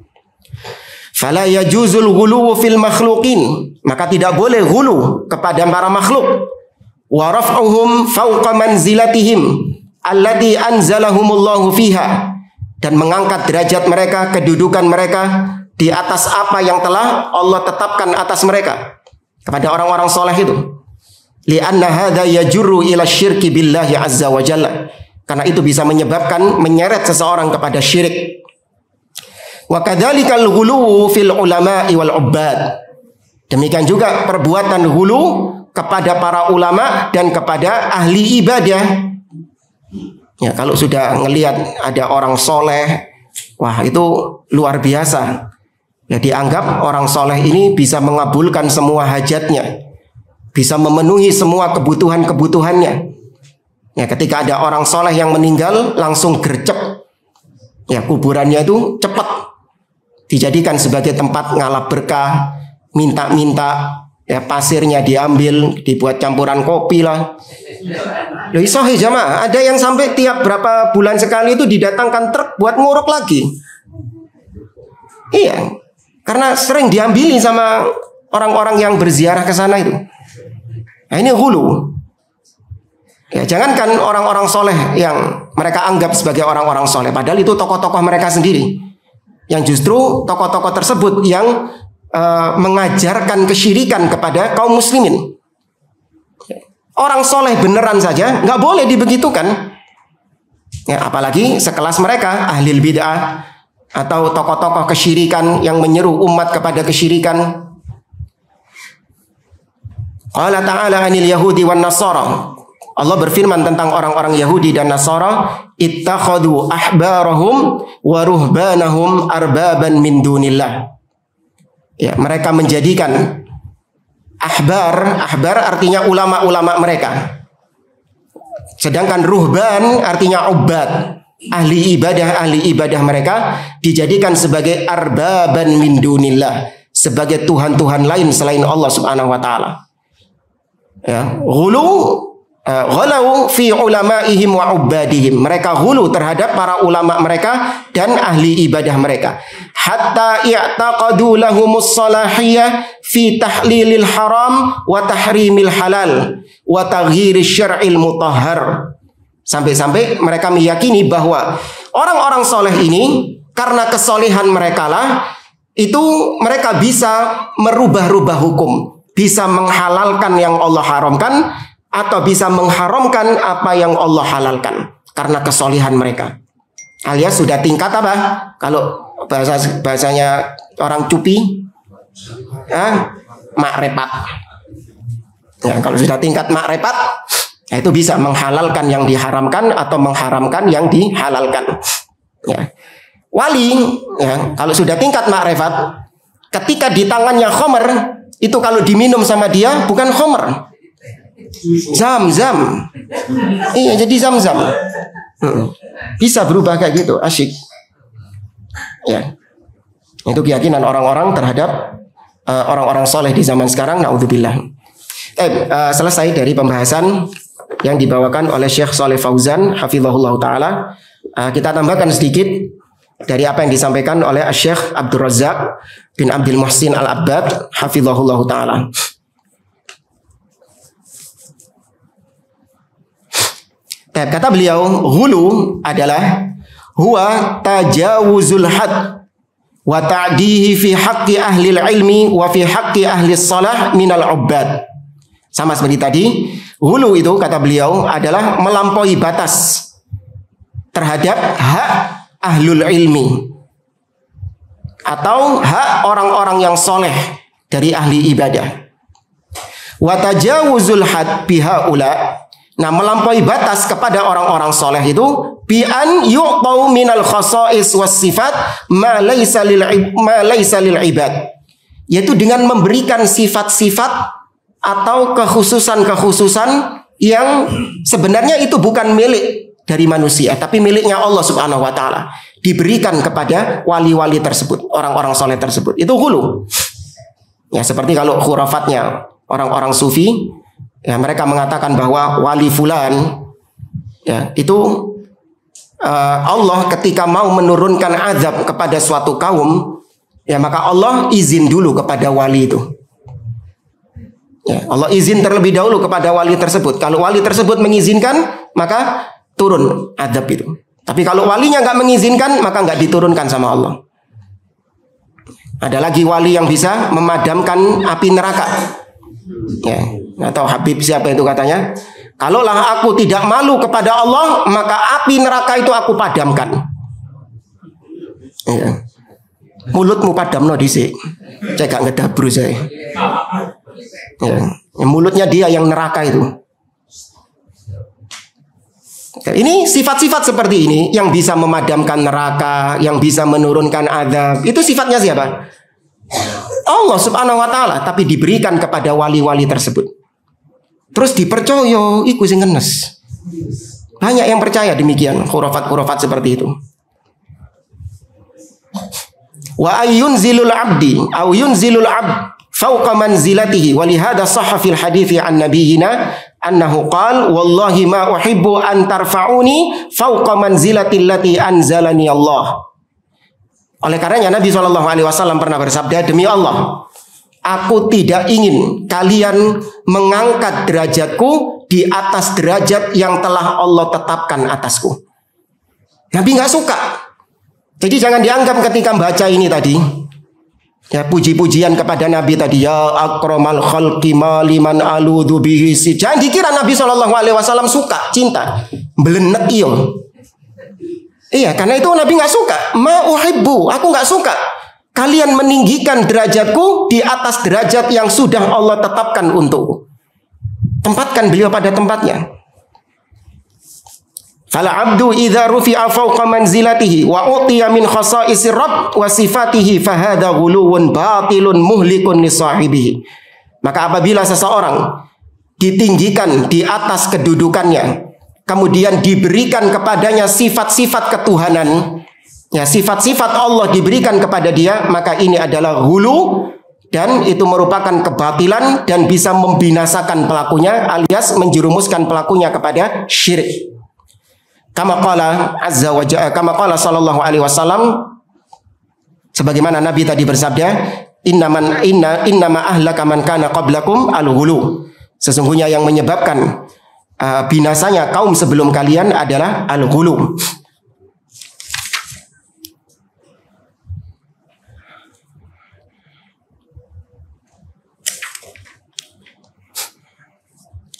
Fala yajuzul ghuluwu fil makhluqin, maka tidak boleh hulu kepada para makhluk. Wa raf'uhum fawqa manzilatihim allati anzalahumullahu fiha, dan mengangkat derajat mereka, kedudukan mereka di atas apa yang telah Allah tetapkan atas mereka kepada orang-orang soleh itu. Li'anna hadza yajurru ila syirki billahi azza wa jalla, karena itu bisa menyebabkan menyeret seseorang kepada syirik. Wa kadzalikal ghuluwu fil ulama'i wal ubbad, demikian juga perbuatan hulu kepada para ulama dan kepada ahli ibadah. Ya, kalau sudah ngelihat ada orang soleh, wah itu luar biasa. Ya, dianggap orang soleh ini bisa mengabulkan semua hajatnya, bisa memenuhi semua kebutuhan-kebutuhannya. Ya, ketika ada orang soleh yang meninggal, langsung gercep. Ya, kuburannya itu cepat dijadikan sebagai tempat ngalap berkah, minta-minta. Ya, pasirnya diambil, dibuat campuran kopi lah. Loh, isohi jamaah, ada yang sampai tiap berapa bulan sekali itu didatangkan truk buat nguruk lagi. Iya, karena sering diambili sama orang-orang yang berziarah ke sana itu. Nah, ini hulu. Ya, jangankan orang-orang soleh yang mereka anggap sebagai orang-orang soleh, padahal itu tokoh-tokoh mereka sendiri. Yang justru tokoh-tokoh tersebut yang mengajarkan kesyirikan kepada kaum muslimin. Orang soleh beneran saja nggak boleh dibegitukan. Ya, apalagi sekelas mereka ahli bid'ah atau tokoh-tokoh kesyirikan yang menyeru umat kepada kesyirikan. Qala ta'ala anil yahudi wan nasara. Allah berfirman tentang orang-orang Yahudi dan Nasara, ittakhadhu ahbarahum wa ruhbanahum arbaban min dunillah. Ya, mereka menjadikan ahbar artinya ulama-ulama mereka. Sedangkan ruhban artinya ubad, ahli ibadah mereka dijadikan sebagai arbaban min dunillah, sebagai tuhan-tuhan lain selain Allah Subhanahu wa taala. Ya, ghulu ghalau fi ulamaihim wa ubadihim. Mereka ghulu terhadap para ulama mereka dan ahli ibadah mereka. Hatta i'taqadu lahumus salahiyah fi tahlilil haram wa tahrimil halal wa taghyirish syar'il mutahhar. Sampai-sampai mereka meyakini bahwa orang-orang soleh ini karena kesolehan mereka lah itu mereka bisa merubah-rubah hukum, bisa menghalalkan yang Allah haramkan atau bisa mengharamkan apa yang Allah halalkan karena kesolehan mereka. Alias sudah tingkat apa? Kalau bahasanya orang cupi, makrepat. Ya, kalau sudah tingkat makrepat, itu bisa menghalalkan yang diharamkan atau mengharamkan yang dihalalkan. Ya. Wali, ya, kalau sudah tingkat makrifat, ketika di tangannya khomer, itu kalau diminum sama dia bukan khomer, zam-zam. Iya, jadi zam-zam. Bisa berubah kayak gitu, asyik. Ya, itu keyakinan orang-orang terhadap orang-orang soleh di zaman sekarang. Naudzubillah. Selesai dari pembahasan yang dibawakan oleh Syekh Shalih Fauzan hafizahullah taala. Kita tambahkan sedikit dari apa yang disampaikan oleh Syekh Abdul Razak bin Abdul Muhsin Al-Abbad hafizahullah taala. Kata beliau, ghulu adalah huwa tajawuzul had wa ta'dihi fi haqqi ahli ilmi wa fi haqqi ahli salah minal ubbad. Sama seperti tadi, ghulu itu kata beliau adalah melampaui batas terhadap hak ahlul ilmi atau hak orang-orang yang soleh dari ahli ibadah. Wa tajawuzul had bihaula. Nah, melampaui batas kepada orang-orang soleh itu bi an yu'tau minal khasa'is was sifat ma laysa lil ibad. Yaitu dengan memberikan sifat-sifat atau kekhususan-kekhususan yang sebenarnya itu bukan milik dari manusia, tapi miliknya Allah Subhanahu wa taala, diberikan kepada wali-wali tersebut, orang-orang soleh tersebut. Itu ghulu. Ya, seperti kalau khurafatnya orang-orang sufi, ya mereka mengatakan bahwa wali fulan, ya itu Allah ketika mau menurunkan azab kepada suatu kaum, ya maka Allah izin dulu kepada wali itu. Ya, Allah izin terlebih dahulu kepada wali tersebut. Kalau wali tersebut mengizinkan, maka turun azab itu. Tapi kalau walinya nggak mengizinkan, maka nggak diturunkan sama Allah. Ada lagi wali yang bisa memadamkan api neraka. Ya, nggak tahu Habib siapa itu katanya. Kalaulah aku tidak malu kepada Allah, maka api neraka itu aku padamkan. Ya. Mulutmu padamno dhisik. Cek gak ngedabru saya. Ya. Mulutnya dia yang neraka itu. Ini sifat-sifat seperti ini yang bisa memadamkan neraka, yang bisa menurunkan azab. Itu sifatnya siapa? Allah Subhanahu wa taala, tapi diberikan kepada wali-wali tersebut. Terus dipercaya iku sing ngenes. Banyak yang percaya demikian, khurafat-khurafat seperti itu. Wa ayyunzilul abdi aw yunzilul abd fawqa manzilatihi wa li hadha sahha fil hadithi an nabiyina annahu qala wallahi ma uhibbu an tarfa'uni fawqa manzilati allati anzalani Allah. Oleh karenanya Nabi SAW pernah bersabda, demi Allah, aku tidak ingin kalian mengangkat derajatku di atas derajat yang telah Allah tetapkan atasku. Nabi nggak suka. Jadi jangan dianggap ketika baca ini tadi, ya puji-pujian kepada Nabi tadi, ya akramal khalqi maliman aludhu bihi. Jangan dikira Nabi SAW suka, cinta, belenek iyo. Iya, karena itu Nabi nggak suka. Ma uhibbu, aku nggak suka kalian meninggikan derajatku di atas derajat yang sudah Allah tetapkan untukku. Tempatkan beliau pada tempatnya. Fala abdu idza rufi'a fawqa manzilatihi wa utiya min khasa'isir rabb wa sifatihi fahadha ghuluwun batilun muhlikun li sahibihi. Maka apabila seseorang ditinggikan di atas kedudukannya, kemudian diberikan kepadanya sifat-sifat ketuhanan, ya sifat-sifat Allah diberikan kepada dia, maka ini adalah ghulu dan itu merupakan kebatilan dan bisa membinasakan pelakunya alias menjerumuskan pelakunya kepada syirik. Kama qala azza wa jalla, kama qala sallallahu alaihi wasallam, sebagaimana Nabi tadi bersabda, innama ahlaka man kana qablakum al-ghulu. Sesungguhnya yang menyebabkan binasanya kaum sebelum kalian adalah al-ghulu.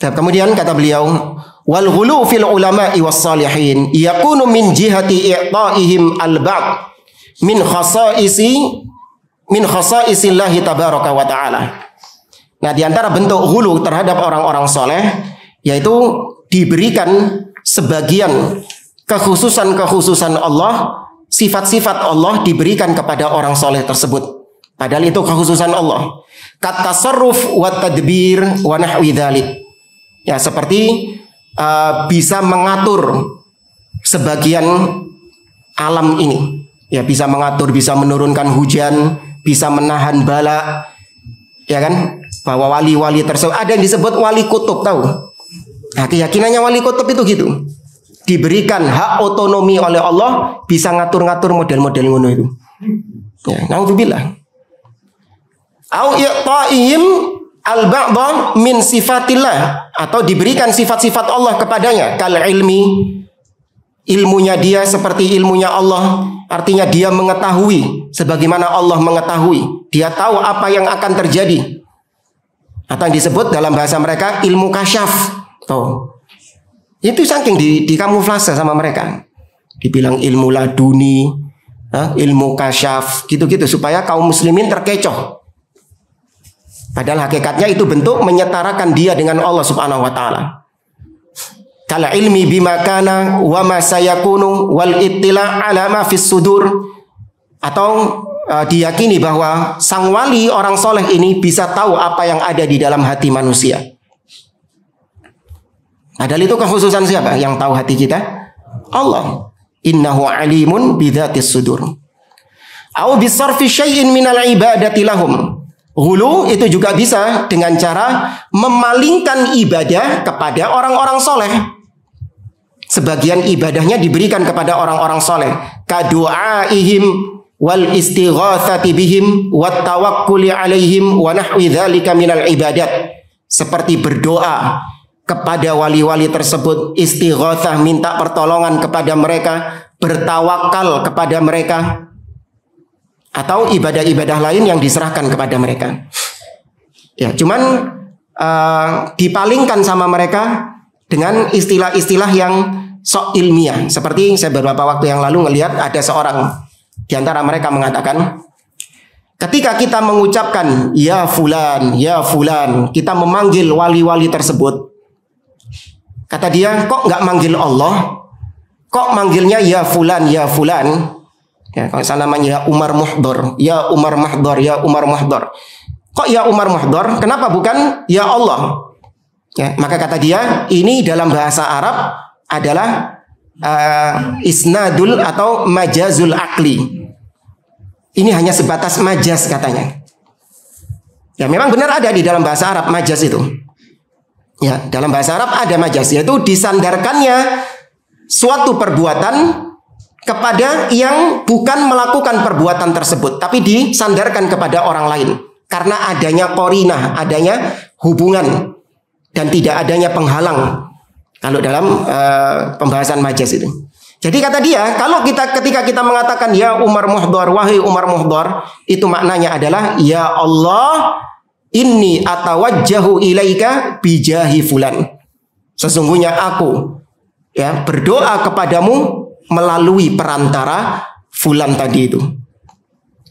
Kemudian kata beliau, wal ghulu fil ulama'i was salihin yakunu min jihati i'ta'ihim al-ba'd min khasaisillahi tabaraka wa ta'ala. Nah, di antara bentuk ghulu terhadap orang-orang soleh yaitu diberikan sebagian kekhususan Allah, sifat-sifat Allah diberikan kepada orang soleh tersebut. Padahal itu kekhususan Allah. Kat tasarruf wa tadbir wa nahwi dzalik. Ya, seperti bisa mengatur sebagian alam ini. Ya, bisa mengatur, bisa menurunkan hujan, bisa menahan bala. Ya kan? Bahwa wali-wali tersebut ada yang disebut wali kutub, tahu? Nah, keyakinannya wali kutub itu gitu. Diberikan hak otonomi oleh Allah, bisa ngatur-ngatur model-model ngono itu. Ya, naudzubillah. Au i'ta'ihim al-ba'dha min sifatillah, atau diberikan sifat-sifat Allah kepadanya, kal ilmi, ilmunya dia seperti ilmunya Allah, artinya dia mengetahui sebagaimana Allah mengetahui, dia tahu apa yang akan terjadi, atau yang disebut dalam bahasa mereka ilmu kasyaf. Tuh, itu saking dikamuflase sama mereka, dibilang ilmu laduni, ilmu kasyaf, gitu-gitu supaya kaum muslimin terkecoh. Padahal hakikatnya itu bentuk menyetarakan dia dengan Allah Subhanahu wa taala. Kala ilmi bima kana wa ma sayakunu wal ittila' ala ma fis sudur, atau diyakini bahwa sang wali orang soleh ini bisa tahu apa yang ada di dalam hati manusia. Padahal itu kekhususan siapa yang tahu hati kita? Allah. Innahu alimun bidzatis sudur. Au bisarfi syai'in minal ibadati lahum. Ghulu itu juga bisa dengan cara memalingkan ibadah kepada orang-orang soleh. Sebagian ibadahnya diberikan kepada orang-orang soleh. Kadu'aihim wal istighatsati bihim wat tawakkuli alaihim wa nahwi dzalika minal ibadat. Seperti berdoa kepada wali-wali tersebut, istighatsah, minta pertolongan kepada mereka, bertawakal kepada mereka, atau ibadah-ibadah lain yang diserahkan kepada mereka. Ya, cuman dipalingkan sama mereka dengan istilah-istilah yang sok ilmiah. Seperti saya beberapa waktu yang lalu ngelihat ada seorang di antara mereka mengatakan, ketika kita mengucapkan ya fulan, kita memanggil wali-wali tersebut, kata dia, kok nggak manggil Allah? Kok manggilnya ya fulan, ya fulan? Ya, kalau saya namanya Umar Muhdor, ya Umar Muhdor, ya Umar Muhdor. Kok ya Umar Muhdor? Kenapa bukan ya Allah? Ya, maka kata dia, ini dalam bahasa Arab adalah isnadul atau majazul akli. Ini hanya sebatas majaz katanya. Ya, memang benar ada di dalam bahasa Arab majaz itu. Ya, dalam bahasa Arab ada majaz, yaitu disandarkannya suatu perbuatan kepada yang bukan melakukan perbuatan tersebut, tapi disandarkan kepada orang lain karena adanya qarinah, adanya hubungan, dan tidak adanya penghalang. Kalau dalam pembahasan majaz itu. Jadi kata dia, kalau ketika kita mengatakan ya Umar Muhdor, wahai Umar Muhdor, itu maknanya adalah ya Allah, inni atawajjahu ilaika bijahi fulan. Sesungguhnya aku ya berdoa kepadamu melalui perantara fulan tadi itu.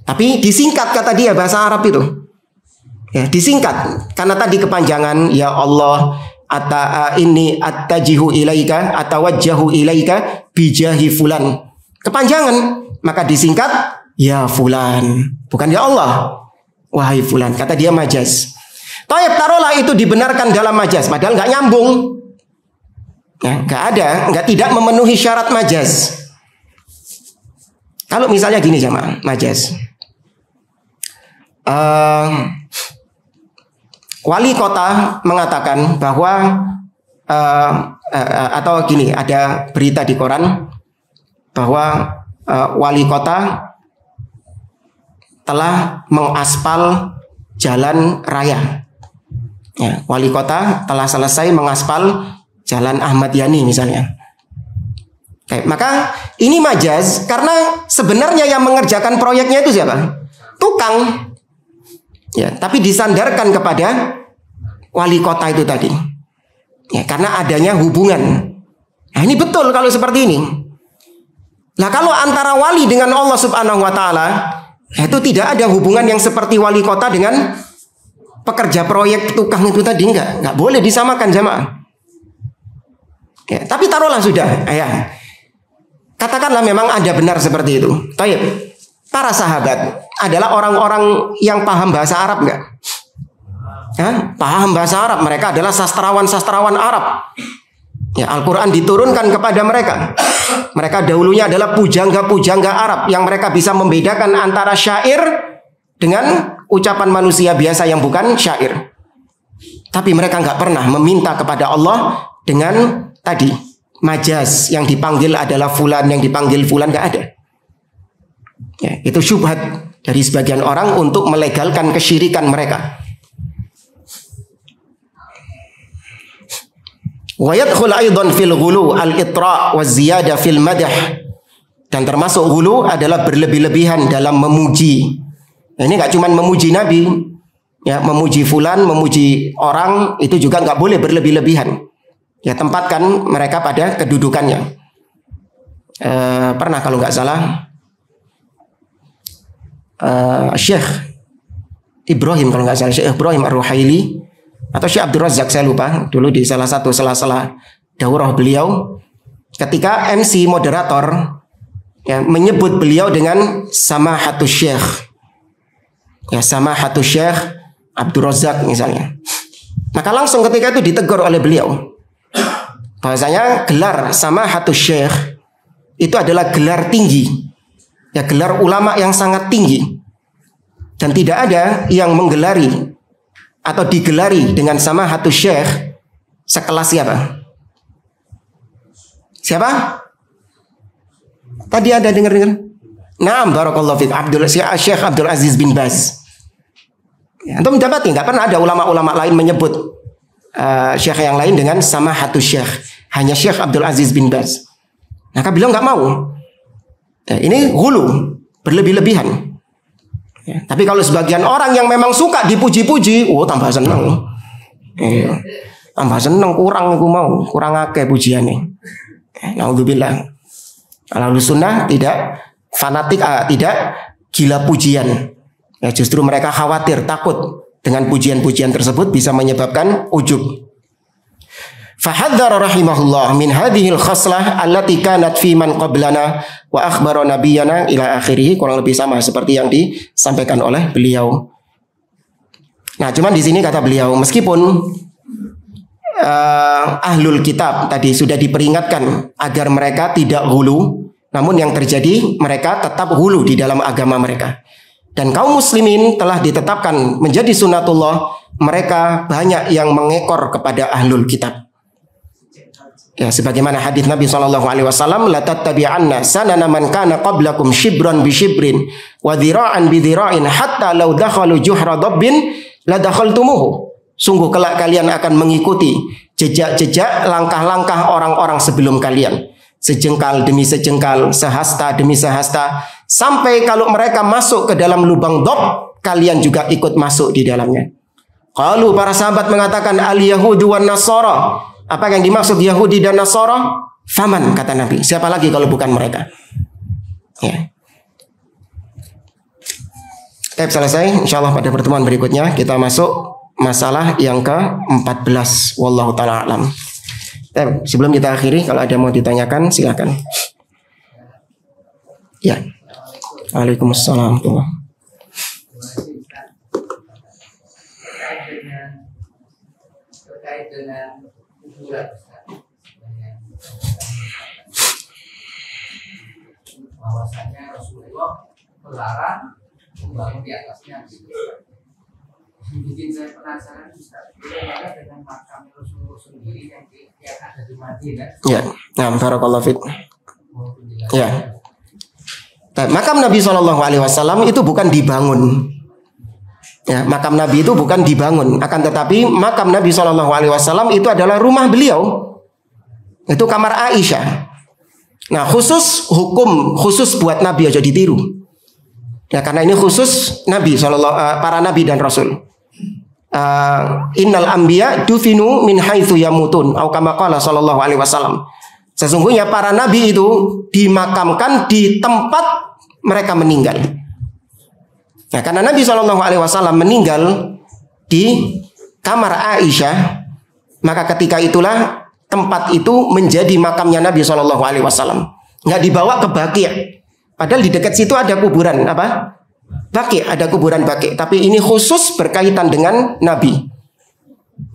Tapi disingkat kata dia bahasa Arab itu. Ya, disingkat karena tadi kepanjangan ya Allah ini attajihu ilaika atawajjahu ilaika bijahi fulan. Kepanjangan, maka disingkat ya fulan, bukan ya Allah. Wahai fulan, kata dia majaz. Taib, taruhlah itu dibenarkan dalam majaz, padahal nggak nyambung. Ya, tidak memenuhi syarat majaz. Kalau misalnya gini jamaah, majaz. Wali kota mengatakan bahwa atau gini, ada berita di koran bahwa wali kota telah mengaspal jalan raya. Ya, wali kota telah selesai mengaspal jalan Ahmad Yani misalnya. Oke, maka ini majaz karena sebenarnya yang mengerjakan proyeknya itu siapa? Tukang. Ya, tapi disandarkan kepada wali kota itu tadi. Ya, karena adanya hubungan. Nah, ini betul kalau seperti ini. Nah, kalau antara wali dengan Allah Subhanahu wa taala, itu tidak ada hubungan yang seperti wali kota dengan pekerja proyek tukang itu tadi, enggak boleh disamakan jamaah. Ya, tapi taruhlah sudah, ya. Katakanlah memang ada benar seperti itu. Baik. Para sahabat adalah orang-orang yang paham bahasa Arab enggak? Ya, paham bahasa Arab, mereka adalah sastrawan-sastrawan Arab. Ya, Al-Quran diturunkan kepada mereka. Mereka dahulunya adalah pujangga-pujangga Arab yang mereka bisa membedakan antara syair dengan ucapan manusia biasa yang bukan syair. Tapi mereka nggak pernah meminta kepada Allah dengan tadi majaz, yang dipanggil adalah fulan, yang dipanggil fulan, nggak ada. Ya, itu syubhat dari sebagian orang untuk melegalkan kesyirikan mereka. Wa yadkhul aidan fil ghulu al-itra' wa ziyada fil madah. Dan termasuk ghulu adalah berlebih-lebihan dalam memuji. Nah, ini nggak cuma memuji Nabi, ya, memuji fulan, memuji orang itu juga nggak boleh berlebih-lebihan. Ya, tempatkan mereka pada kedudukannya. Pernah kalau nggak salah Syekh Ibrahim, kalau nggak salah Syekh Ibrahim Ar-Ruhaili atau Syekh Abdul Razak, saya lupa, dulu di salah satu sela-sela daurah beliau, ketika MC moderator ya, menyebut beliau dengan Samahatus Syekh, ya, Samahatus Syekh Abdul Razak misalnya, maka langsung ketika itu ditegur oleh beliau bahwasanya gelar Samahatus Syekh itu adalah gelar tinggi, ya, gelar ulama yang sangat tinggi, dan tidak ada yang menggelari atau digelari dengan Samahatus Syekh sekelas siapa? Siapa? Tadi ada dengar-dengar? Naam, barakallahu fiik, Syekh Abdul Aziz bin Baz. Ya, antum mendapati nggak pernah ada ulama-ulama lain menyebut syekh yang lain dengan Samahatus Syekh, hanya Syekh Abdul Aziz bin Baz. Maka beliau nggak mau. Ya, ini ghulu, berlebih-lebihan. Ya, tapi kalau sebagian orang yang memang suka dipuji-puji, oh tambah seneng. Iya. Tambah seneng, kurang akeh pujiannya. Naudzubillah. Kalau sunnah tidak fanatik, tidak gila pujian. Ya, justru mereka khawatir, takut dengan pujian-pujian tersebut bisa menyebabkan ujub. Fahadzara rahimahullah min hadhil khaslah allati kanat fi man qablana wa akhbara nabiyana ila akhirih, kurang lebih sama seperti yang disampaikan oleh beliau. Nah, cuman di sini kata beliau, meskipun ahlul kitab tadi sudah diperingatkan agar mereka tidak ghulu, namun yang terjadi mereka tetap ghulu di dalam agama mereka. Dan kaum muslimin telah ditetapkan menjadi sunnatullah, mereka banyak yang mengekor kepada ahlul kitab. Ya, sebagaimana hadis Nabi SAW, la tattabi'anna sanana man kana qablakum shibran bi shibrin wa dhira'an bi dhira'in hatta law dakhalu juhra dabbin la dakhaltumuhu. Sungguh kelak kalian akan mengikuti jejak-jejak langkah-langkah orang-orang sebelum kalian, sejengkal demi sejengkal, sehasta demi sehasta, sampai kalau mereka masuk ke dalam lubang dob, kalian juga ikut masuk di dalamnya. Qalu, para sahabat mengatakan, al-yahudu wan nasara. Apa yang dimaksud Yahudi dan Nasara? Faman, kata Nabi. Siapa lagi kalau bukan mereka? Ya. Baik, selesai. InsyaAllah pada pertemuan berikutnya kita masuk masalah yang ke-14. Wallahu ta'ala alam. Baik, sebelum kita akhiri, kalau ada mau ditanyakan silakan. Ya. Waalaikumsalam. Terkait dengan bahwasanya Rasulullah melarang membangun di atasnya gitu. Bikin saya penasaran Ustaz, bagaimana dengan makam Rasulullah sendiri yang ada di Madinah? Ya, nah, barakallahu fiik. Ya. Nah, makam Nabi SAW itu bukan dibangun. Ya, makam Nabi itu bukan dibangun, akan tetapi makam Nabi SAW itu adalah rumah beliau. Itu kamar Aisyah. Nah, hukum khusus buat Nabi aja ditiru. Ya, karena ini khusus Nabi para Nabi dan Rasul. Innal anbiya dufinu min haitsu yamutun atau kama qala sallallahu alaihi wasallam. Sesungguhnya para nabi itu dimakamkan di tempat mereka meninggal. Nah, karena Nabi Shallallahu Alaihi Wasallam meninggal di kamar Aisyah, maka ketika itulah tempat itu menjadi makamnya Nabi Shallallahu Alaihi Wasallam. Nggak dibawa ke Baqi'. Padahal di dekat situ ada kuburan apa? Baqi', ada kuburan Baqi'. Tapi ini khusus berkaitan dengan Nabi.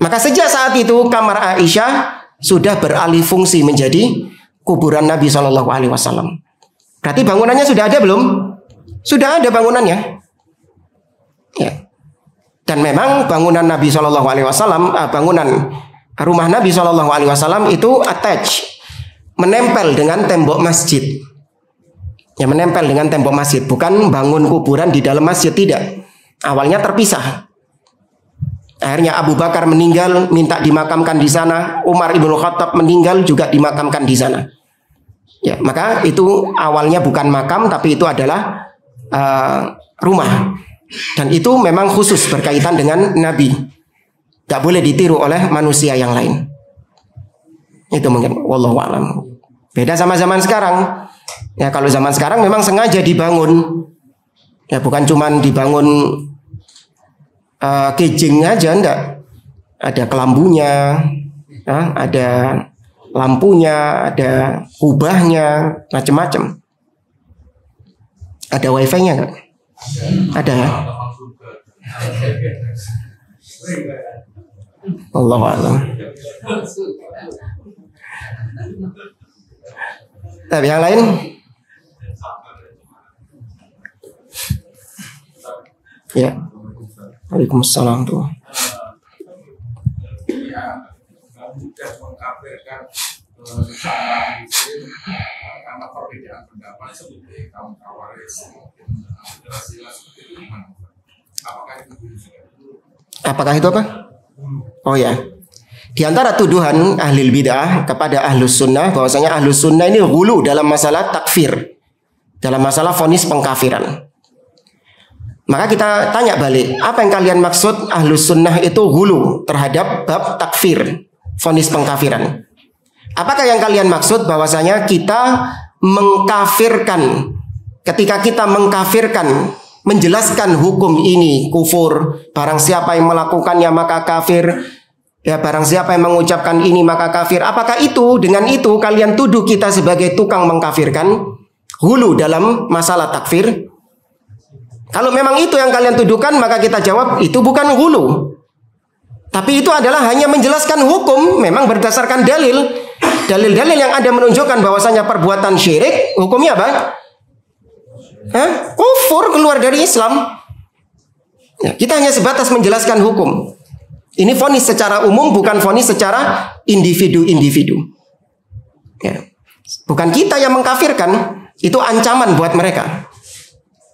Maka sejak saat itu kamar Aisyah sudah beralih fungsi menjadi kuburan Nabi Shallallahu Alaihi Wasallam. Berarti bangunannya sudah ada belum? Sudah ada bangunannya. Ya. Dan memang bangunan Nabi Shallallahu Alaihi Wasallam, bangunan rumah Nabi Shallallahu Alaihi Wasallam itu attach, menempel dengan tembok masjid. Ya, menempel dengan tembok masjid, bukan bangun kuburan di dalam masjid, tidak. Awalnya terpisah. Akhirnya Abu Bakar meninggal, minta dimakamkan di sana. Umar ibnu Khattab meninggal, juga dimakamkan di sana. Ya, maka itu awalnya bukan makam, tapi itu adalah rumah. Dan itu memang khusus berkaitan dengan Nabi. Gak boleh ditiru oleh manusia yang lain. Itu mungkin, wallahu a'lam. Beda sama zaman sekarang. Ya, kalau zaman sekarang memang sengaja dibangun. Ya, bukan cuman dibangun kejing aja, enggak. Ada kelambunya, ya, ada lampunya, ada kubahnya, macam-macam. Ada wifi-nya enggak? Ada ya? Allahu a'lam. Tapi yang lain? Ya. Waalaikumsalam tuh. Ya, nggak mudah mengkafirkan sama muslim karena perbedaan pendapat seperti kaum Khawarij, Mu'tazilah seperti itu gimana? Apakah itu apa? Oh ya. Di antara tuduhan ahli bid'ah kepada ahlus sunnah bahwasanya ahlus sunnah ini ghulu dalam masalah takfir, dalam masalah vonis pengkafiran. Maka kita tanya balik, apa yang kalian maksud ahlus sunnah itu ghulu terhadap bab takfir, vonis pengkafiran? Apakah yang kalian maksud bahwasanya kita mengkafirkan, ketika kita mengkafirkan, menjelaskan hukum ini kufur, barang siapa yang melakukannya maka kafir, ya barang siapa yang mengucapkan ini maka kafir. Apakah itu dengan itu kalian tuduh kita sebagai tukang mengkafirkan, ghulu dalam masalah takfir? Kalau memang itu yang kalian tuduhkan, maka kita jawab itu bukan ghulu. Tapi itu adalah hanya menjelaskan hukum, memang berdasarkan dalil. Dalil-dalil yang ada menunjukkan bahwasanya perbuatan syirik hukumnya apa? Kufur, keluar dari Islam. Ya, kita hanya sebatas menjelaskan hukum. Ini vonis secara umum, bukan vonis secara individu-individu. Ya. Bukan kita yang mengkafirkan, itu ancaman buat mereka.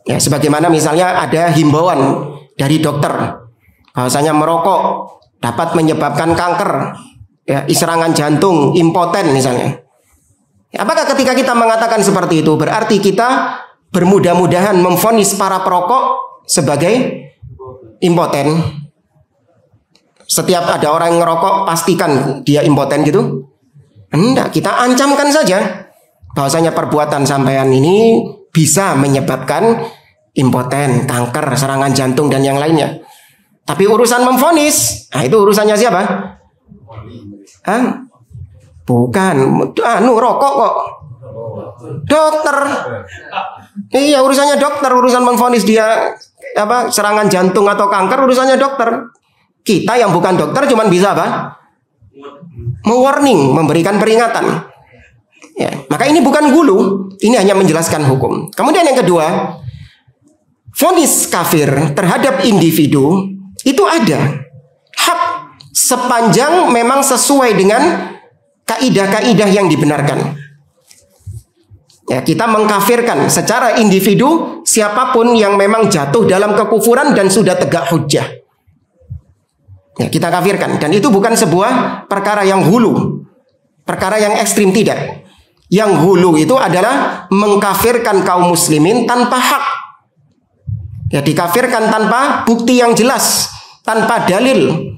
Ya, sebagaimana misalnya ada himbauan dari dokter bahwasanya merokok dapat menyebabkan kanker, ya, serangan jantung, impoten misalnya. Ya, apakah ketika kita mengatakan seperti itu berarti kita bermudah-mudahan memvonis para perokok sebagai impoten? Setiap ada orang yang ngerokok pastikan dia impoten gitu? Enggak, kita ancamkan saja bahwasanya perbuatan sampean ini bisa menyebabkan impoten, kanker, serangan jantung dan yang lainnya. Tapi urusan memvonis, nah itu urusannya siapa? Bukan, rokok kok. Dokter. Iya, urusannya dokter, urusan memvonis dia serangan jantung atau kanker urusannya dokter. Kita yang bukan dokter cuman bisa apa? Mewarning, memberikan peringatan. Ya, maka ini bukan ghulu, ini hanya menjelaskan hukum. Kemudian yang kedua, vonis kafir terhadap individu itu ada hak sepanjang memang sesuai dengan kaidah-kaidah yang dibenarkan. Ya, kita mengkafirkan secara individu siapapun yang memang jatuh dalam kekufuran dan sudah tegak hujjah. Ya, kita kafirkan, dan itu bukan sebuah perkara yang hulu, perkara yang ekstrim, tidak. Yang hulu itu adalah mengkafirkan kaum muslimin tanpa hak. Ya, dikafirkan tanpa bukti yang jelas, tanpa dalil.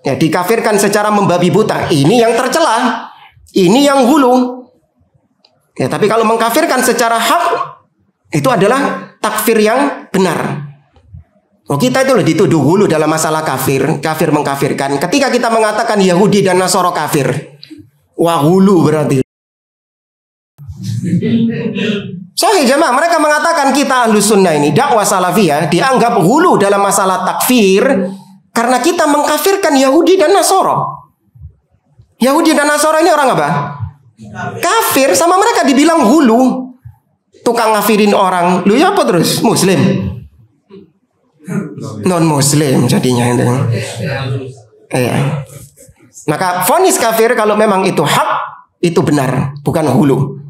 Ya, dikafirkan secara membabi buta. Ini yang tercela, ini yang hulu. Ya, tapi kalau mengkafirkan secara hak, itu adalah takfir yang benar. Oh, kita itu dituduh hulu dalam masalah kafir mengkafirkan. Ketika kita mengatakan Yahudi dan Nasoro kafir, wah hulu berarti. Sahih jamaah, mereka mengatakan kita Ahlus Sunnah ini dakwah salafiyah dianggap hulu dalam masalah takfir karena kita mengkafirkan Yahudi dan Nasoro. Yahudi dan Nasoro ini orang apa? Kafir, sama mereka dibilang hulu. Tukang ngafirin orang. Lu ya apa terus? Muslim? Non muslim jadinya itu. Iya. Maka vonis kafir kalau memang itu hak, itu benar, bukan hulu.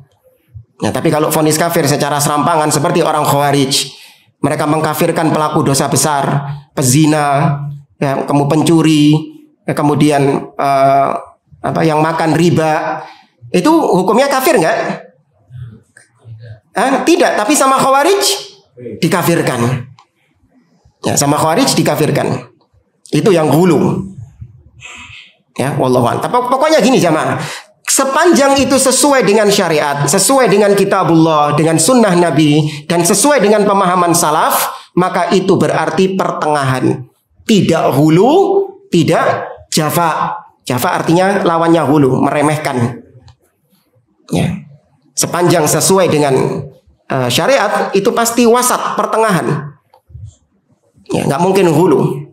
Ya, tapi kalau vonis kafir secara serampangan seperti orang Khawarij, mereka mengkafirkan pelaku dosa besar, pezina, ya, kemudian pencuri, ya, kemudian yang makan riba. Itu hukumnya kafir nggak? Tidak, tapi sama Khawarij dikafirkan. Ya, sama Khawarij dikafirkan. Itu yang hulu. Ya, wallahu a'lam. Tapi pokoknya gini jamaah, sepanjang itu sesuai dengan syariat, sesuai dengan kitabullah, dengan sunnah Nabi, dan sesuai dengan pemahaman salaf, maka itu berarti pertengahan. Tidak hulu, tidak jafa. Jafa artinya lawannya hulu, meremehkan. Ya. Sepanjang sesuai dengan syariat, itu pasti wasat, pertengahan. Ya, nggak mungkin hulu.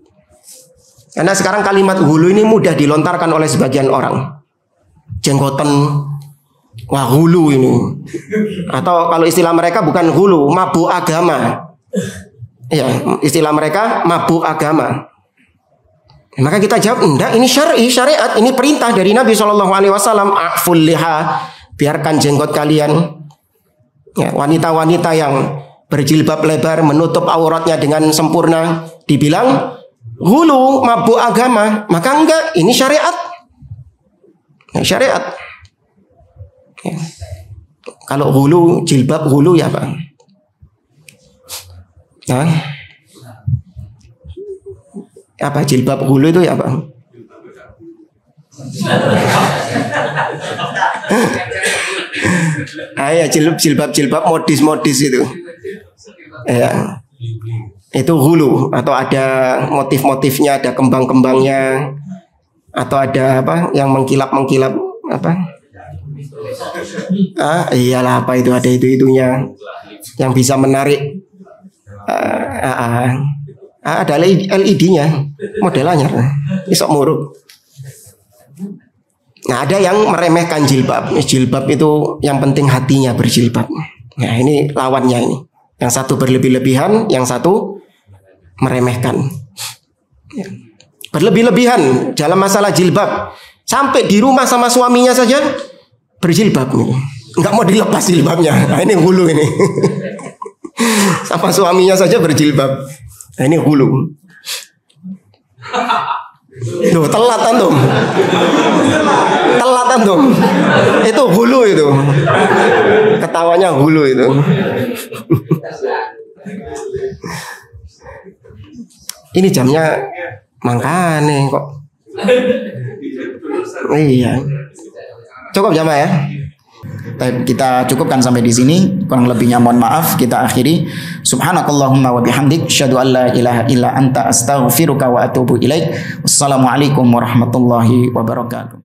Karena sekarang kalimat hulu ini mudah dilontarkan oleh sebagian orang. Jenggoten, wah hulu ini. Atau kalau istilah mereka bukan hulu, mabuk agama. Ya, istilah mereka mabuk agama. Maka kita jawab, enggak, ini syariat, ini perintah dari Nabi SAW. A'ful liha, biarkan jenggot kalian. Ya, wanita-wanita yang berjilbab lebar menutup auratnya dengan sempurna dibilang hulu, mabuk agama. Maka enggak, ini syariat. Ya, syariat. Ya. Kalau hulu, jilbab hulu ya Pak. Nah, apa jilbab hulu itu ya Pak? Ya, jilbab modis itu. Ya. Itu hulu, atau ada motif-motifnya, ada kembang-kembangnya, atau ada apa yang mengkilap-mengkilap apa? Iyalah apa itu, ada itu-itunya yang bisa menarik. Ada LED-nya, modelannya, isok muruk. Nah, ada yang meremehkan jilbab. Jilbab itu yang penting hatinya berjilbab. Nah, ini lawannya ini. Yang satu berlebih-lebihan, yang satu meremehkan. Berlebih-lebihan dalam masalah jilbab. Sampai di rumah sama suaminya saja berjilbab. Enggak mau dilepas jilbabnya. Nah, ini hulu ini. Sama suaminya saja berjilbab. Nah, ini hulu. Tuh, telat antum. Telat antum. Itu hulu itu. Ketawanya hulu itu. Ini jamnya makane kok. Iya. Cukup jamaah ya. Kita cukupkan sampai di sini. Kurang lebihnya mohon maaf. Kita akhiri. Subhanakallahumma wa bihamdik, asyhadu an la ilaha illa anta, astaghfiruka wa atubu ilaik. Wassalamualaikum warahmatullahi wabarakatuh.